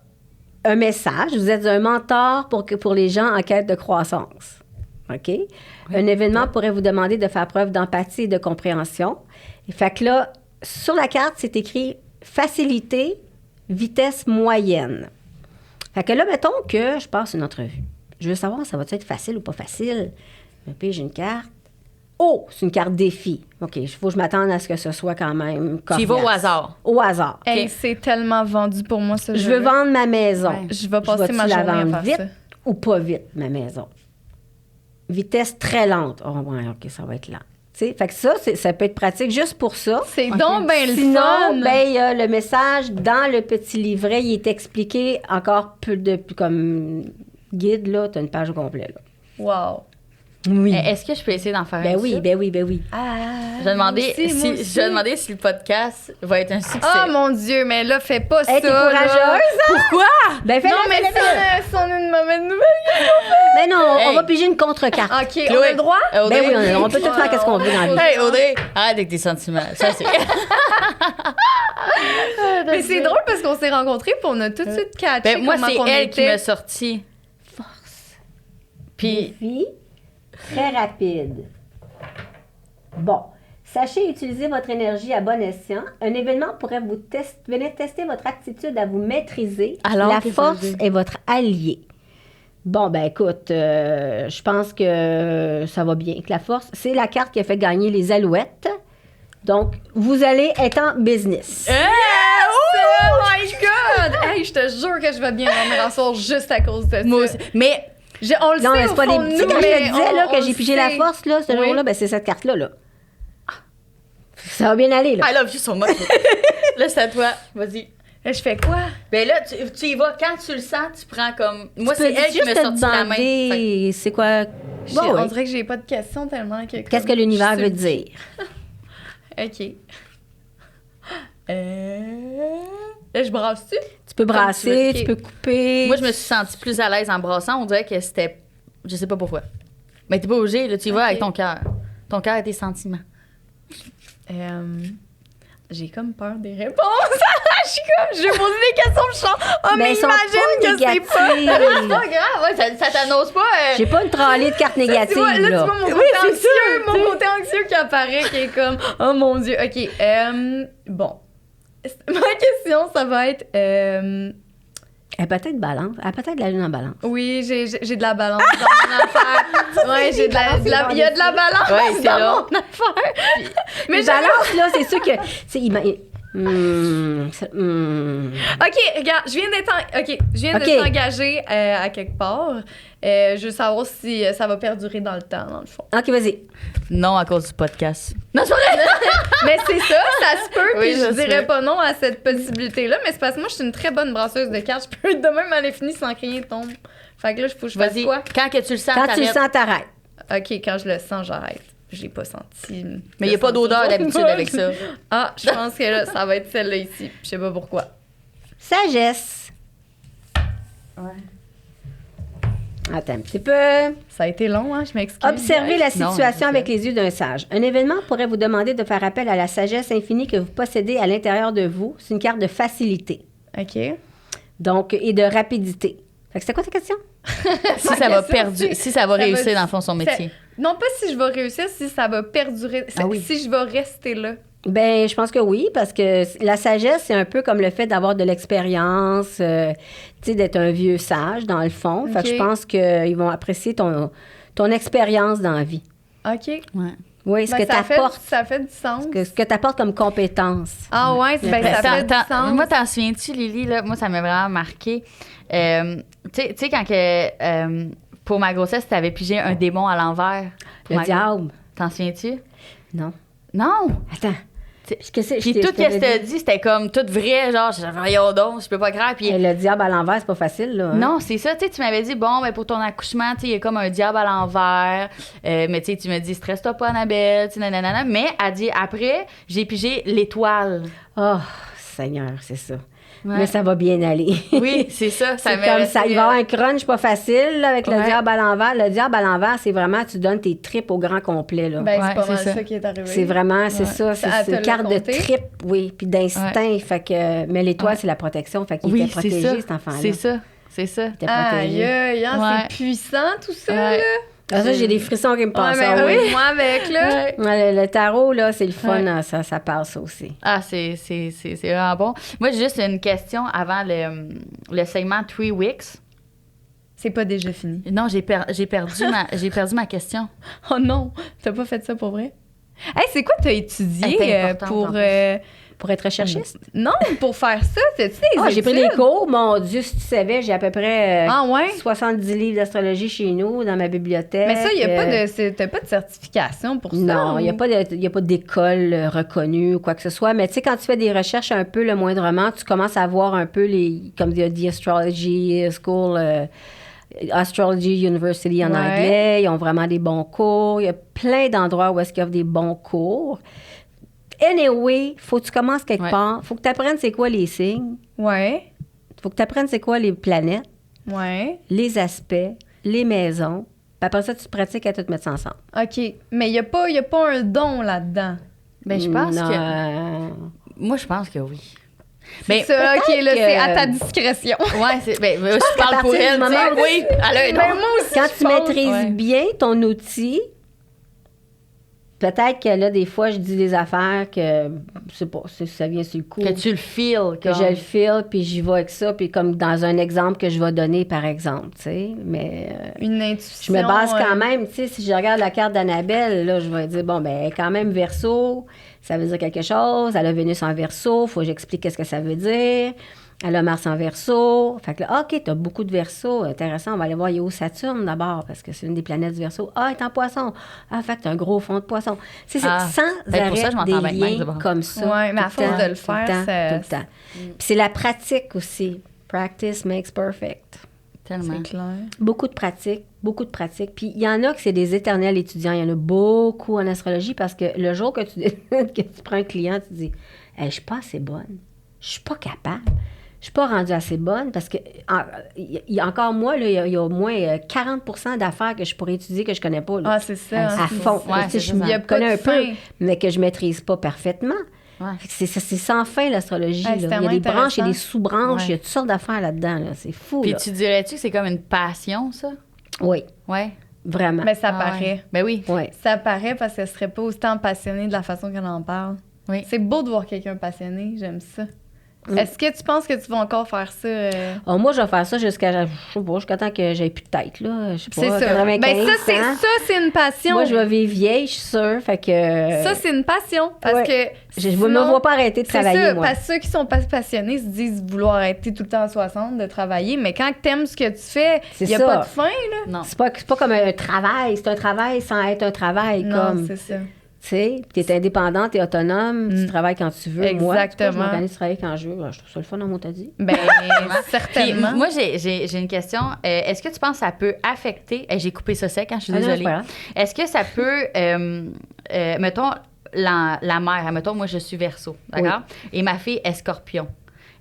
un message. Vous êtes un mentor pour les gens en quête de croissance. OK? Oui. Un événement pourrait vous demander de faire preuve d'empathie et de compréhension. Et fait que là, sur la carte, c'est écrit facilité, vitesse moyenne. Fait que là, mettons que je passe une entrevue. Je veux savoir si ça va être facile ou pas facile. Je pige une carte. Oh, c'est une carte défi. OK, il faut que je m'attende à ce que ce soit quand même coriace. Tu y vas au hasard. Au hasard. Hey, okay. C'est tellement vendu pour moi, ce jeu. Je veux vendre ma maison. Ouais. Je vais passer ma journée à faire vite ça. Ou pas vite, ma maison? Vitesse très lente. Oh, ouais, OK, ça va être lent. Fait que ça peut être pratique juste pour ça. C'est donc bien le fun. Sinon, il y a le message dans le petit livret, il est expliqué encore plus comme guide, là, tu as une page au complet, là. Wow. Oui. Est-ce que je peux essayer d'en faire ben oui. Je vais demander si le podcast va être un succès. Oh mon Dieu, mais là, fais pas ça. T'es courageuse. Pourquoi? Ben fais-le, si on a une mauvaise nouvelle. Mais non, on va piger une contre-carte. OK, on a le droit? Ben oui, on peut tout faire ce qu'on veut dans la vie. Hey, Audrey, arrête avec tes sentiments. Ça, c'est... Mais c'est drôle parce qu'on s'est rencontrés puis on a tout de suite catché moi, c'est elle qui m'a sorti. Force. Puis... Défi. Très rapide. Bon. Sachez utiliser votre énergie à bon escient. Un événement pourrait venir tester votre aptitude à vous maîtriser. Alors, la force est votre allié. Bon, ben écoute, je pense que ça va bien. Que la force, c'est la carte qui a fait gagner les Alouettes. Donc, vous allez être en business. Oh my God! Hey, je te jure que je vais bien dormir en soir juste à cause de ça. Moi aussi. Mais... on le sait, c'est pas des petits. Quand je te disais là, que j'ai pigé la force, là, ce jour-là, ben, c'est cette carte-là. Là. Ça va bien aller. Là. I love you so much. Là, c'est à toi. Vas-y. Là, je fais quoi? Ben là, tu y vas. Quand tu le sens, tu prends comme... Moi, c'est elle qui me sortit la main. Fait... C'est quoi? On dirait que j'ai pas de questions tellement que... Qu'est-ce que l'univers veut dire? OK. Là, je brasse-tu? Tu peux brasser, tu peux couper. Moi, je me suis sentie plus à l'aise en brassant. On dirait que c'était... Je sais pas pourquoi. Mais t'es pas obligé. Là, tu y vas avec ton cœur. Ton cœur et tes sentiments. J'ai comme peur des réponses. Je vais poser des questions, je sens. Oh, mais imagine que c'est pas. C'est pas grave, ouais, ça t'annonce pas. J'ai pas une tralée de cartes négatives. Tu vois mon côté anxieux qui apparaît, qui est comme, oh mon Dieu. OK. Bon. Ma question, ça va être. Elle peut être balance. Elle peut être la lune en balance. Oui, j'ai de la balance dans mon affaire. Ouais, j'ai il y a de la balance dans mon affaire. Mais balance, là, c'est sûr que... OK, regarde, je viens d'être engagée à quelque part. Je veux savoir si ça va perdurer dans le temps, dans le fond. OK, vas-y. Non, à cause du podcast. Non, c'est vrai! Mais c'est ça se peut, oui, puis je dirais pas non à cette possibilité-là, mais c'est parce que moi, je suis une très bonne brasseuse de cartes. Je peux de même à l'infini sans que rien tombe. Fait que là, il faut que je fasse quoi? Quand que tu le sens, quand tu le sens, t'arrêtes. OK, quand je le sens, j'arrête. Je l'ai pas senti. Mais il n'y a pas d'odeur d'habitude avec ça. Ah, je pense que là, ça va être celle-là ici. Je sais pas pourquoi. Sagesse. Ouais. Attends un petit peu. Ça a été long, hein? Je m'excuse. Observez la situation avec les yeux d'un sage. Un événement pourrait vous demander de faire appel à la sagesse infinie que vous possédez à l'intérieur de vous. C'est une carte de facilité. OK. Donc, et de rapidité. Fait que c'était quoi ta question? Si ça va réussir dans le fond son métier. Non, pas si je vais réussir, si ça va perdurer. Si je vais rester là. Ben, je pense que oui, parce que la sagesse, c'est un peu comme le fait d'avoir de l'expérience, tu sais, d'être un vieux sage, dans le fond. Fait que je pense qu'ils vont apprécier ton expérience dans la vie. OK. Ouais. Oui, ce que tu apportes. Ça fait du sens. Ce que tu apportes comme compétence. Ah ouais, ben, ça fait du sens. Moi, t'en souviens-tu, Lily? Là, moi, ça m'a vraiment marqué. Tu sais, quand que, pour ma grossesse, tu avais pigé un démon à l'envers. Le diable. T'en souviens-tu? Non. Non! Attends. Puis tout ce que tu t'as dit, c'était comme tout vrai, genre, voyons donc, je peux pas croire. Puis le diable à l'envers, c'est pas facile, là. Hein? Non, c'est ça, tu m'avais dit, bon, ben pour ton accouchement, tu sais, il y a comme un diable à l'envers. Mais tu sais, tu me dis, stresse-toi pas, Annabelle, tu sais, nanana. Mais elle dit, après, j'ai pigé l'étoile. Oh, Seigneur, c'est ça. Ouais. Mais ça va bien aller. Oui, c'est ça. C'est comme ça. Il va y avoir un crunch pas facile là, avec le diable à l'envers. Le diable à l'envers, c'est vraiment, tu donnes tes tripes au grand complet. Là. Ben, c'est pas mal ça qui est arrivé. C'est vraiment, c'est ça. C'est une carte de trip, oui, puis d'instinct. Fait que, mais l'étoile, c'est la protection. Fait qu'il était protégé, cet enfant-là. C'est ça. C'est ça. Il était protégé. C'est puissant, tout ça, là. Ah, ça, j'ai des frissons qui me passent. Oui, moi avec, là. Le tarot, là, c'est le fun. Ça passe aussi. Ah, c'est vraiment bon. Moi, j'ai juste une question avant le segment 3 Weeks. C'est pas déjà fini. Non, j'ai perdu ma question. Oh non, t'as pas fait ça pour vrai? Hey, c'est quoi t'as étudié pour être recherchiste? Non, pour faire ça, t'as-tu des études? J'ai pris des cours. Mon Dieu, si tu savais, j'ai à peu près 70 livres d'astrologie chez nous, dans ma bibliothèque. Mais ça, t'as pas de certification pour ça? Non, il n'y a pas d'école reconnue ou quoi que ce soit. Mais tu sais, quand tu fais des recherches un peu, le moindrement, tu commences à voir un peu comme il y a The Astrology School... Astrology University en anglais, ils ont vraiment des bons cours. Il y a plein d'endroits où est-ce qu'ils offrent des bons cours. Anyway, faut que tu commences quelque part. Faut que tu apprennes c'est quoi les signes. Ouais. Faut que tu apprennes c'est quoi les planètes. Ouais. Les aspects, les maisons. Puis après ça, tu pratiques à tout mettre ça ensemble. OK. Mais il n'y a pas un don là-dedans. Ben, je pense que... Moi, je pense que oui. C'est ça, OK, là, c'est à ta discrétion. Ouais, je parle pour elle, oui. Moi aussi, quand tu maîtrises bien ton outil, peut-être que là, des fois, je dis des affaires que, je sais pas, ça vient sur le coup. Que tu le feels. Que je le feel, puis j'y vais avec ça, puis comme dans un exemple que je vais donner, par exemple, tu sais, mais... une intuition. Je me base quand même, tu sais, si je regarde la carte d'Annabelle, là, je vais dire, bon, ben, elle est quand même Verseau, ça veut dire quelque chose, elle a Vénus en Verseau, faut que j'explique qu'est-ce que ça veut dire. Elle a Mars en Verseau. Fait que là, OK, t'as beaucoup de Verseau. Intéressant, on va aller voir, il y a où Saturne d'abord, parce que c'est une des planètes du Verseau. Ah, elle est en Poisson. Ah, fait que t'as un gros fond de Poisson. C'est sans arrêt des liens comme ça. Oui, mais à force de le faire, tout le temps. Puis c'est la pratique aussi. Practice makes perfect. Tellement. C'est clair. Beaucoup de pratique. Puis il y en a que c'est des éternels étudiants. Il y en a beaucoup en astrologie parce que le jour que tu prends un client, tu dis hey, je suis pas assez bonne. Je suis pas capable. Je suis pas rendue assez bonne parce que, encore moi, là, il y a au moins 40 d'affaires que je pourrais étudier que je connais pas. Là, c'est ça. À fond. Ouais, je connais un peu, mais que je maîtrise pas parfaitement. Ouais. C'est sans fin, l'astrologie. Ouais, il y a des branches et des sous-branches. Il y a toutes sortes d'affaires là-dedans. Là. C'est fou. Puis là. tu dirais-tu que c'est comme une passion, ça? Oui. Ouais. Vraiment. Mais ça paraît. Ben oui. Ouais. Ça paraît parce qu'elle serait pas autant passionnée de la façon qu'elle en parle. Oui. C'est beau de voir quelqu'un passionné. J'aime ça. Est-ce que tu penses que tu vas encore faire ça? Moi, je vais faire ça jusqu'à temps que j'ai plus de tête, là. Je sais pas, c'est ça. 95 Ben ça, c'est une passion. Moi, je vais vivre vieille, je suis sûre. Fait que... Ça, c'est une passion. Parce que je ne me vois pas arrêter de travailler, ça, moi. Parce que ceux qui sont pas passionnés se disent vouloir arrêter tout le temps à 60 de travailler. Mais quand tu aimes ce que tu fais, il n'y a pas de fin, là. Non. C'est pas comme un travail. C'est un travail sans être un travail. Non, c'est ça. Tu sais, tu es indépendante, tu es autonome, tu travailles quand tu veux. Exactement. Moi, je m'organise de travailler quand je veux. Je trouve ça le fun, on t'a dit. Ben, certainement. Puis, moi, j'ai une question. Est-ce que tu penses que ça peut affecter... j'ai coupé ça sec, je suis désolée. Est-ce que ça peut... mettons, la mère, mettons, moi, je suis Verseau, d'accord? Oui. Et ma fille est Scorpion.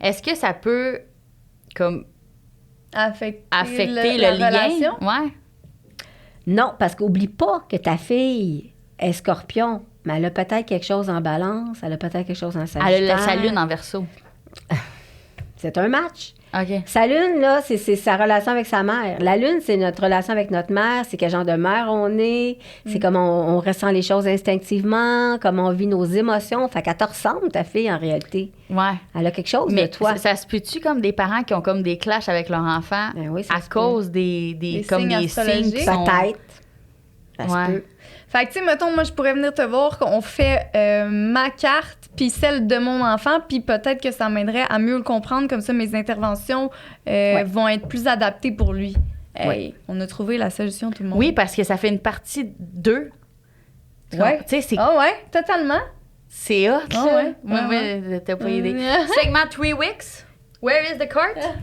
Est-ce que ça peut, comme... Affecter le lien? Relation? Ouais. Non, parce qu'oublie pas que ta fille... est Scorpion, mais elle a peut-être quelque chose en Balance, elle a peut-être quelque chose en Sagittaire. Elle a sa lune en Verseau. C'est un match. OK. Sa lune, là, c'est sa relation avec sa mère. La lune, c'est notre relation avec notre mère. C'est quel genre de mère on est. C'est comment on ressent les choses instinctivement, comment on vit nos émotions. Fait qu'elle te ressemble, ta fille, en réalité. Ouais. Elle a quelque chose Mais de toi. ça se peut-tu comme des parents qui ont comme des clashs avec leur enfant Ben oui, ça à se cause des comme signes des signes astrologiques? qui sont... Peut-être. Ça se Ouais. peut. Fait que, tu sais, mettons, moi, je pourrais venir te voir qu'on fait ma carte puis celle de mon enfant, puis peut-être que ça m'aiderait à mieux le comprendre. Comme ça, mes interventions vont être plus adaptées pour lui. Hey, on a trouvé la solution, tout le monde. Oui, parce que ça fait une partie 2. Ouais. Tu sais, c'est Ah ouais, totalement. c'est hot. Ah ça. ouais. Moi, t'as pas idée. Segment 3 Weeks. Where is the cart?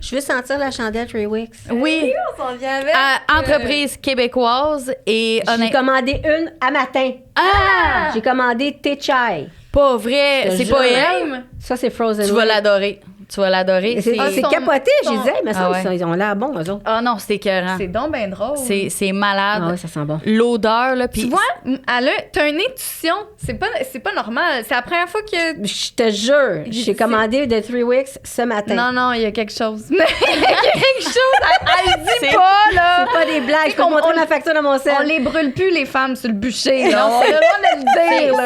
Je veux sentir la chandelle Tree Wicks. Oui. On s'en vient avec. Entreprise québécoise et J'ai commandé une à matin. Ah! J'ai commandé Thé Chai. Pas vrai. Je te C'est jure. pas elle. Même. Ça, c'est Frozen. Tu vas l'adorer. Tu vas l'adorer. C'est C'est... capoté, je son- disais. Mais ça, Ah ouais. ils ont l'air bons, eux autres. Ah non, c'est écœurant. C'est donc bien drôle. C'est malade. Ah oui, ça sent bon. L'odeur, là, puis... Tu vois, t'as une intuition. C'est pas normal. C'est la première fois que. Je te jure, j'ai C'est- commandé de Three Wicks ce matin. Non, non, il y a quelque chose. Il y a quelque chose. Elle dit C'est- pas, là. C'est pas des blagues. Je peux qu'on- te montrer on- ma facture de mon sel. On les brûle plus, les femmes, sur le bûcher. Là. Non, On a le droit de le dire.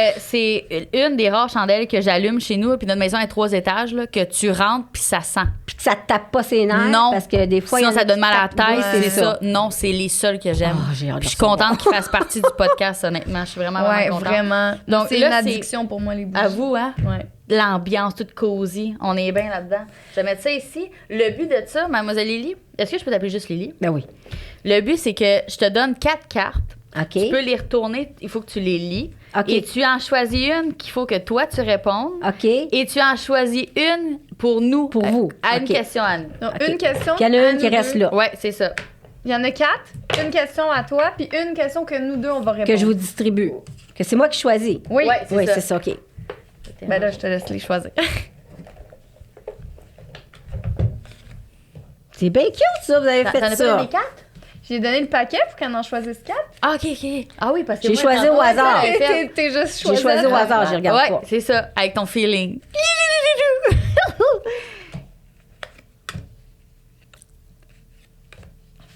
Là. C'est une des rares chandelles que j'allume chez nous, puis notre maison est 3 étages, là, que tu rentres, puis ça sent. Puis que ça te tape pas ses nerfs. Non. Parce que des fois, il y Sinon, en a ça donne qui mal à la tapent. tête, Ouais, c'est ça. Non, c'est les seuls que j'aime. Ah, j'ai hâte de Puis je suis recevoir. contente qu'ils fassent partie du podcast, honnêtement. Je suis vraiment, Ouais, vraiment contente. vraiment. Donc, C'est là, une c'est- addiction pour moi, les bougies. À vous, hein? Ouais. L'ambiance toute cosy. On est bien là-dedans. Je vais mettre ça ici. Le but de ça, mademoiselle Lily, est-ce que je peux t'appeler juste Lily? Ben oui. Le but, c'est que je te donne 4 cartes. OK. Tu peux les retourner, il faut que tu les lis. OK. Et tu en choisis une qu'il faut que toi, tu répondes. OK. Et tu en choisis une pour nous. Pour vous. À une OK. question à nous. Donc, OK. une question. Puis il y en a à une qui nous reste deux. là. Ouais, c'est ça. Il y en a 4. Une question à toi, puis une question que nous deux, on va répondre. Que je vous distribue. Que c'est moi qui choisis. Oui. Ouais, c'est Oui, ça. c'est ça, OK. Ben là, je te laisse les choisir. C'est bien cute, ça, vous avez T'en fait as pas ça. donné 4? J'ai donné le paquet pour qu'elle en choisisse 4. Ah, OK, OK. Ah oui, parce que J'ai moi, choisi tantôt, au hasard. j'avais fait- T'es juste J'ai choisi. choisi au hasard, je regarde Ouais, pas. c'est ça, avec ton feeling.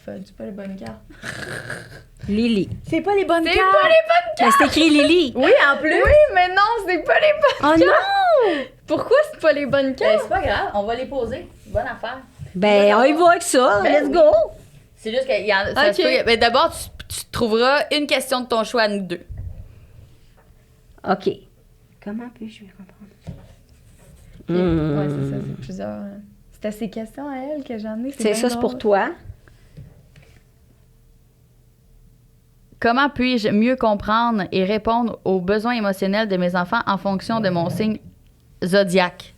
C'est pas les bonnes cartes. Lily. C'est pas les bonnes C'est pas les bonnes Ben, c'est écrit Lily. Oui, en plus. Oui, mais non, c'est pas les bonnes Oh non! Pourquoi c'est pas les bonnes cartes? C'est pas grave, on va les poser. Bonne affaire. Ben, on y va avec ça. Ben Let's oui. go. C'est juste que y en, ça Ok. se peut- ben, d'abord, tu trouveras une question de ton choix à nous deux. OK. Comment puis-je comprendre? Ouais, c'est ça, c'est plusieurs. C'était ces questions à elle que j'en ai. C'est ça, c'est pour toi. Comment puis-je mieux comprendre et répondre aux besoins émotionnels de mes enfants en fonction de mon signe zodiaque?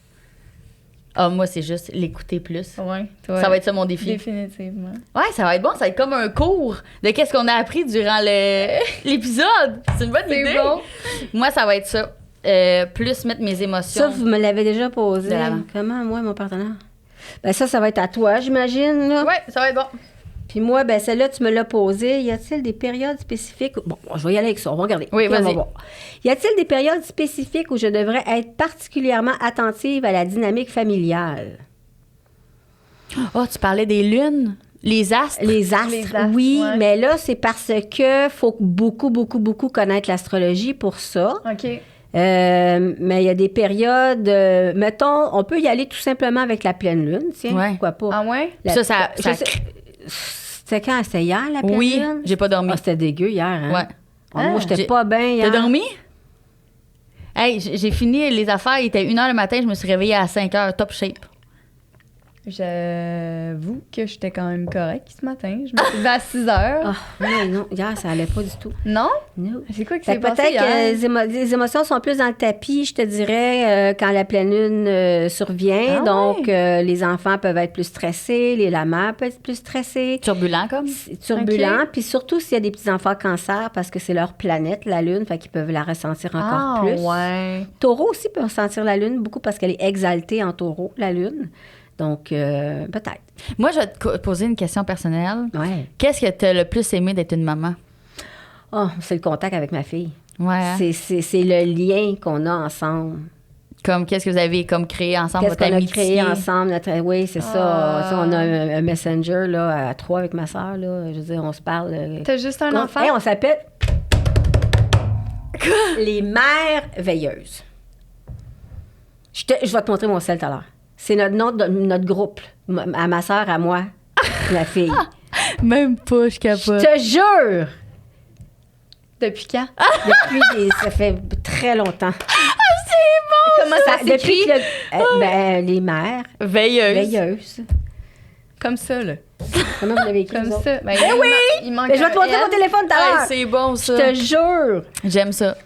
Ah, moi, c'est juste l'écouter plus. Ouais, Ça va être ça mon défi. Définitivement. Ouais, ça va être bon. Ça va être comme un cours de qu'est-ce qu'on a appris durant l'épisode. C'est une bonne C'est idée. bon. Moi, ça va être ça. Plus mettre mes Ça, émotions. vous me l'avez déjà posé. De l'avant. Comment, moi, mon partenaire? Ben, ça va être à toi, j'imagine, là. Ouais, ça va être bon. Puis moi, ben celle-là, tu me l'as posée. Y a-t-il des périodes spécifiques? Bon, je vais y aller avec ça. On va regarder. Oui, OK, on va vas-y. voir. Y a-t-il des périodes spécifiques où je devrais être particulièrement attentive à la dynamique familiale? Oh, tu parlais des lunes, les astres. Les astres, Les astres, oui, ouais. mais là, c'est parce que faut beaucoup connaître l'astrologie pour ça. OK. Mais il y a des périodes, mettons, on peut y aller tout simplement avec la pleine lune, tiens, Ouais. pourquoi pas? Ah ouais? La- Ça- je sais- C'était quand? C'était hier, la pleine Oui, lune? j'ai pas dormi. Ah, c'était dégueu hier, hein? Ouais. Ah, moi, j'étais J'ai- pas bien hier. T'as dormi? Hey, j'ai fini les affaires, il était 1h le matin, je me suis réveillée à 5h, top shape. J'avoue que j'étais quand même correcte ce matin. Je me suis levée à 6 heures. Ah, non, hier, ça allait pas du tout. Non? Non. C'est quoi qui Fait s'est que passé peut-être hier? que les émotions sont plus dans le tapis, je te dirais, quand la pleine lune survient. Ah Donc, les enfants peuvent être plus stressés, la mère peut être plus stressée. Turbulent comme? C'est turbulent. Puis surtout s'il y a des petits-enfants cancer, parce que c'est leur planète, la lune, fait qu'ils peuvent la ressentir encore plus. Ouais. Taureau aussi peut ressentir la lune beaucoup parce qu'elle est exaltée en taureau, la lune. Donc, peut-être. Moi, je vais te poser une question personnelle. Ouais. Qu'est-ce que t'as le plus aimé d'être une maman? Oh, c'est le contact avec ma fille. Ouais. Hein? C'est le lien qu'on a ensemble. Comme, qu'est-ce que vous avez comme créé ensemble, Qu'est-ce votre qu'on a amitié? créé ensemble? Oui, c'est ça. On a un messenger là, à 3 avec ma soeur. Là. Je veux dire, on se parle. T'as juste un enfant? Hey, on s'appelle les mères veilleuses. Je vais te montrer mon sel tout à l'heure. C'est notre nom de notre groupe. À ma soeur, à moi, la fille. Même pas, je capote. Je te jure! Depuis quand? Ça fait très longtemps. Comment ça s'écrit? Depuis que les mères veilleuses. Comme ça, là. Comment vous l'avez écrit? Comme vous ça. autres? Ben oui! Il manque Mais je vais te montrer mon téléphone tout à l'heure. C'est bon, ça. Je te jure! J'aime ça.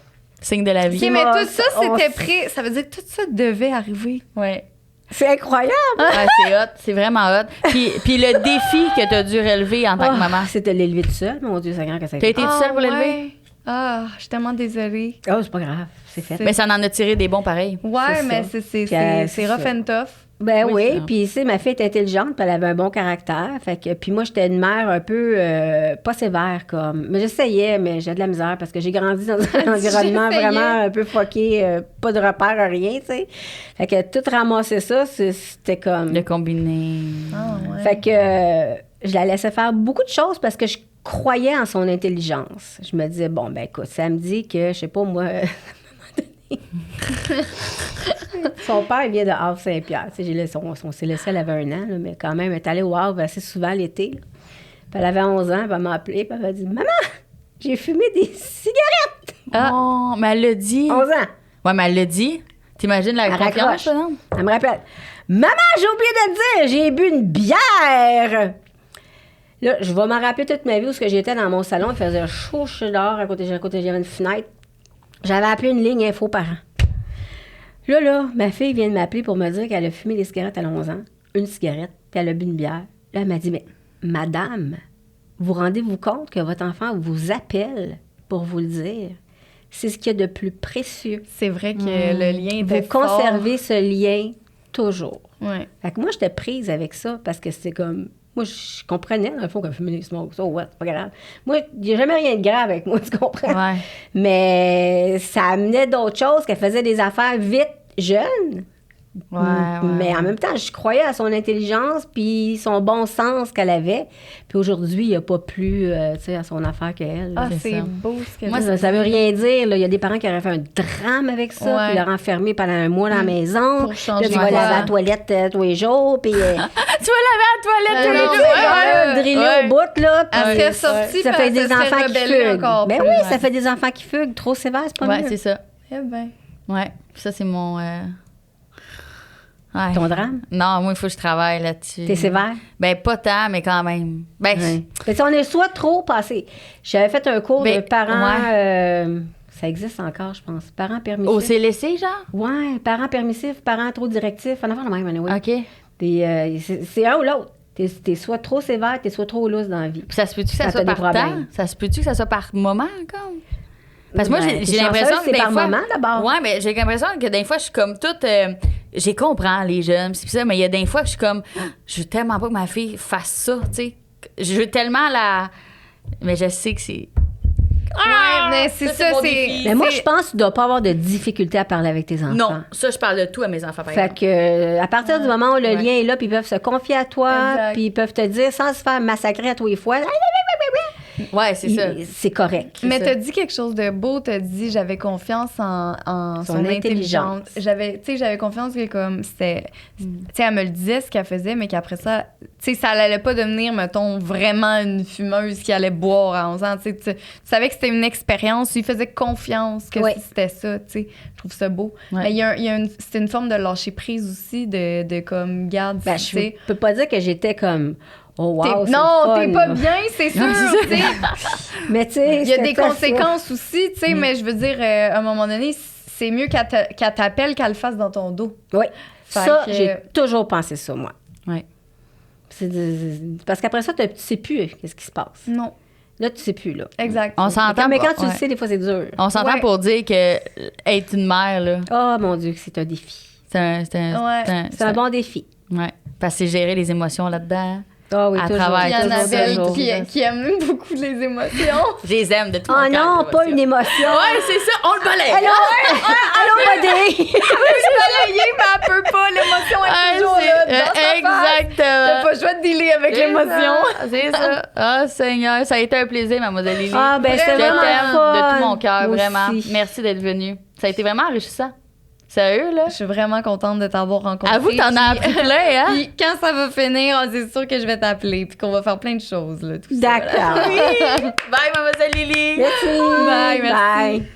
Signe de la vie. OK, mais tout ça, c'était prêt. Ça veut dire que tout ça devait arriver. Ouais. C'est incroyable! Ouais, c'est hot. C'est vraiment hot. Puis le défi que tu as dû relever en tant que maman. C'était de l'élever tout seul. Mon Dieu, Seigneur, que ça a Tu as été. été toute seule pour l'élever? Ah, je suis tellement désolée. Oh, c'est pas grave. C'est fait. Mais ça en a tiré des bons pareils. Ouais, C'est mais ça. c'est rough and tough. Ben Oui, oui, c'est puis tu sais, ma fille était intelligente, puis elle avait un bon caractère. Fait que, puis moi, j'étais une mère un peu pas sévère comme. Mais j'essayais, mais j'ai de la misère parce que j'ai grandi dans un environnement vraiment un peu fucké, pas de repère, rien, tu sais. Fait que tout ramasser ça, c'était comme. Le combiné. Ah, ouais. Fait que je la laissais faire beaucoup de choses parce que je croyais en son intelligence. Je me disais, bon, ben écoute, ça me dit que, je sais pas, moi, son père, il vient de Havre-Saint-Pierre. Tu sais, on s'est laissé, elle avait 1 an, là, mais quand même, elle est allée au Havre assez souvent l'été. Là. Puis elle avait 11 ans, puis elle m'a appelé, puis elle m'a dit, maman, j'ai fumé des cigarettes. Oh, mais elle l'a dit. 11 ans. Ouais, mais elle l'a dit. T'imagines la Elle confiance, raccroche. ça, non? Elle me rappelle, maman, j'ai oublié de te dire, j'ai bu une bière. Là, je vais m'en rappeler toute ma vie où j'étais dans mon salon, il faisait chaud, je suis dehors, à côté, j'avais une fenêtre. J'avais appelé une ligne info parents. Là, ma fille vient de m'appeler pour me dire qu'elle a fumé des cigarettes à 11 ans, une cigarette, puis elle a bu une bière. Là, elle m'a dit, mais madame, vous rendez-vous compte que votre enfant vous appelle pour vous le dire? C'est ce qu'il y a de plus précieux. C'est vrai que le lien était Vous conservez ce lien toujours. Ouais. Fait que moi, j'étais prise avec ça parce que c'était comme... Moi, je comprenais, dans le fond, qu'elle fumait des smokes. So what? C'est pas grave. Moi, il n'y a jamais rien de grave avec moi, tu comprends? Ouais. Mais ça amenait d'autres choses, qu'elle faisait des affaires vite, jeune. Ouais, Mais en même temps, je croyais à son intelligence puis son bon sens qu'elle avait. Puis aujourd'hui, il n'y a pas plus tu sais, à son affaire qu'elle. Ah, C'est c'est ça. beau ce que Moi, ça veut rien dire. Là. Il y a des parents qui auraient fait un drame avec ça, Ouais. puis l'ont enfermé pendant 1 mois dans la maison. Pour changer Là, tu vas quoi. laver à la toilette tous les jours, puis Tu vas laver à la toilette tous les non, jours. ouais. driller Ouais. au bout, là. Elle puis serait sortie, ça puis fait elle des se serait enfants qui rebellée fuguent. encore Ben plus. oui, Ouais. ça fait des enfants qui fuguent. Trop sévère, c'est pas Ouais, mieux. c'est ça. Eh ben. Ouais. Ça, c'est mon. Ouais. Ton drame? Non, moi, il faut que je travaille là-dessus. T'es sévère? Ben, pas tant, mais quand même. Ben, Ouais. Mais on est soit trop passé. J'avais fait un cours de Ben, parents... ça existe encore, je pense. Parents permissifs. au CLSC, genre? Ouais, parents permissifs, parents trop directifs. En avant, le même, anyway. OK. Puis, c'est un ou l'autre. T'es soit trop sévère, t'es soit trop lousse dans la vie. Puis ça se peut-tu que ça Quand soit t'as par des temps? problèmes. Ça se peut-tu que ça soit par moment, comme? Parce que moi, Ben, j'ai t'es l'impression chanceuse, que c'est des par fois... moment, d'abord. Ouais, mais j'ai l'impression que des fois, je suis comme toute... j'ai comprends les jeunes, c'est ça, mais il y a des fois que je suis comme... Je veux tellement pas que ma fille fasse ça, tu sais. Je veux tellement la... Mais je sais que c'est... Ouais, mais c'est ça, mon c'est. défi. Mais moi, je pense que tu dois pas avoir de difficulté à parler avec tes enfants. Non, ça, je parle de tout à mes enfants, par Fait exemple. que, à partir du moment où le Ouais. lien est là, puis ils peuvent se confier à toi, Exact. puis ils peuvent te dire sans se faire massacrer à tous les fois, Ouais, c'est ça. c'est correct. Mais ça. t'as dit quelque chose de beau, t'as dit j'avais confiance en Son son intelligence. intelligence. J'avais confiance que comme c'était, tu sais, elle me le disait ce qu'elle faisait, mais qu'après ça, tu sais, ça allait pas devenir, mettons, vraiment une fumeuse qui allait boire à 11 ans. Tu sais, tu savais que c'était une expérience, tu lui faisais confiance que Oui. c'était ça, tu sais. Je trouve ça beau. Ouais. Mais il y a c'est une forme de lâcher prise aussi, de comme, garde, Ben, tu je sais. peux pas dire que j'étais comme, oh wow, c'est Non, le t'es fun, pas là. bien, c'est sûr, Ouais, c'est tu sais. Mais tu sais, Il y a des c'était ça. conséquences aussi, tu sais, mais je veux dire, à un moment donné, c'est mieux qu'elle t'appelle qu'elle le fasse dans ton dos. Oui. Fait Ça, que- j'ai toujours pensé ça, moi. Ouais. Parce qu'après ça, tu sais plus qu'est-ce qui se passe. Non, Là, tu sais plus, là. exact. On s'entend. Mais quand tu ouais. le sais, des fois, c'est dur. On s'entend Ouais. pour dire que être une mère, là, Oh, mon Dieu, que c'est un défi. c'est un... Ouais. C'est un bon défi. Ouais. Parce que c'est gérer les émotions là-dedans. Ah oui, À toujours. travers Puis toujours, Annabelle toujours. qui aime beaucoup les émotions. Je les aime de tout Oh mon cœur, non, les pas émotions. une émotion. Ouais, c'est ça, on le balaye. Allô, allô, Bodé, balayer, mais elle peut pas. L'émotion est toujours là. Dans sa exactement. T'as pas le choix de dealer avec l'émotion. C'est ça. Ah, Seigneur, ça a été un plaisir, mademoiselle Lily. Ah, ben, c'était je vraiment t'aime fun. de tout mon cœur, Moi vraiment. aussi. Merci d'être venue. Ça a été vraiment enrichissant. Sérieux, là? Je suis vraiment contente de t'avoir rencontré. Avoue que t'en as appris plein, hein? Puis quand ça va finir, c'est sûr que je vais t'appeler puis qu'on va faire plein de choses, là, tout ça. D'accord. Bye, mademoiselle Lily. Merci. Bye, merci. Bye.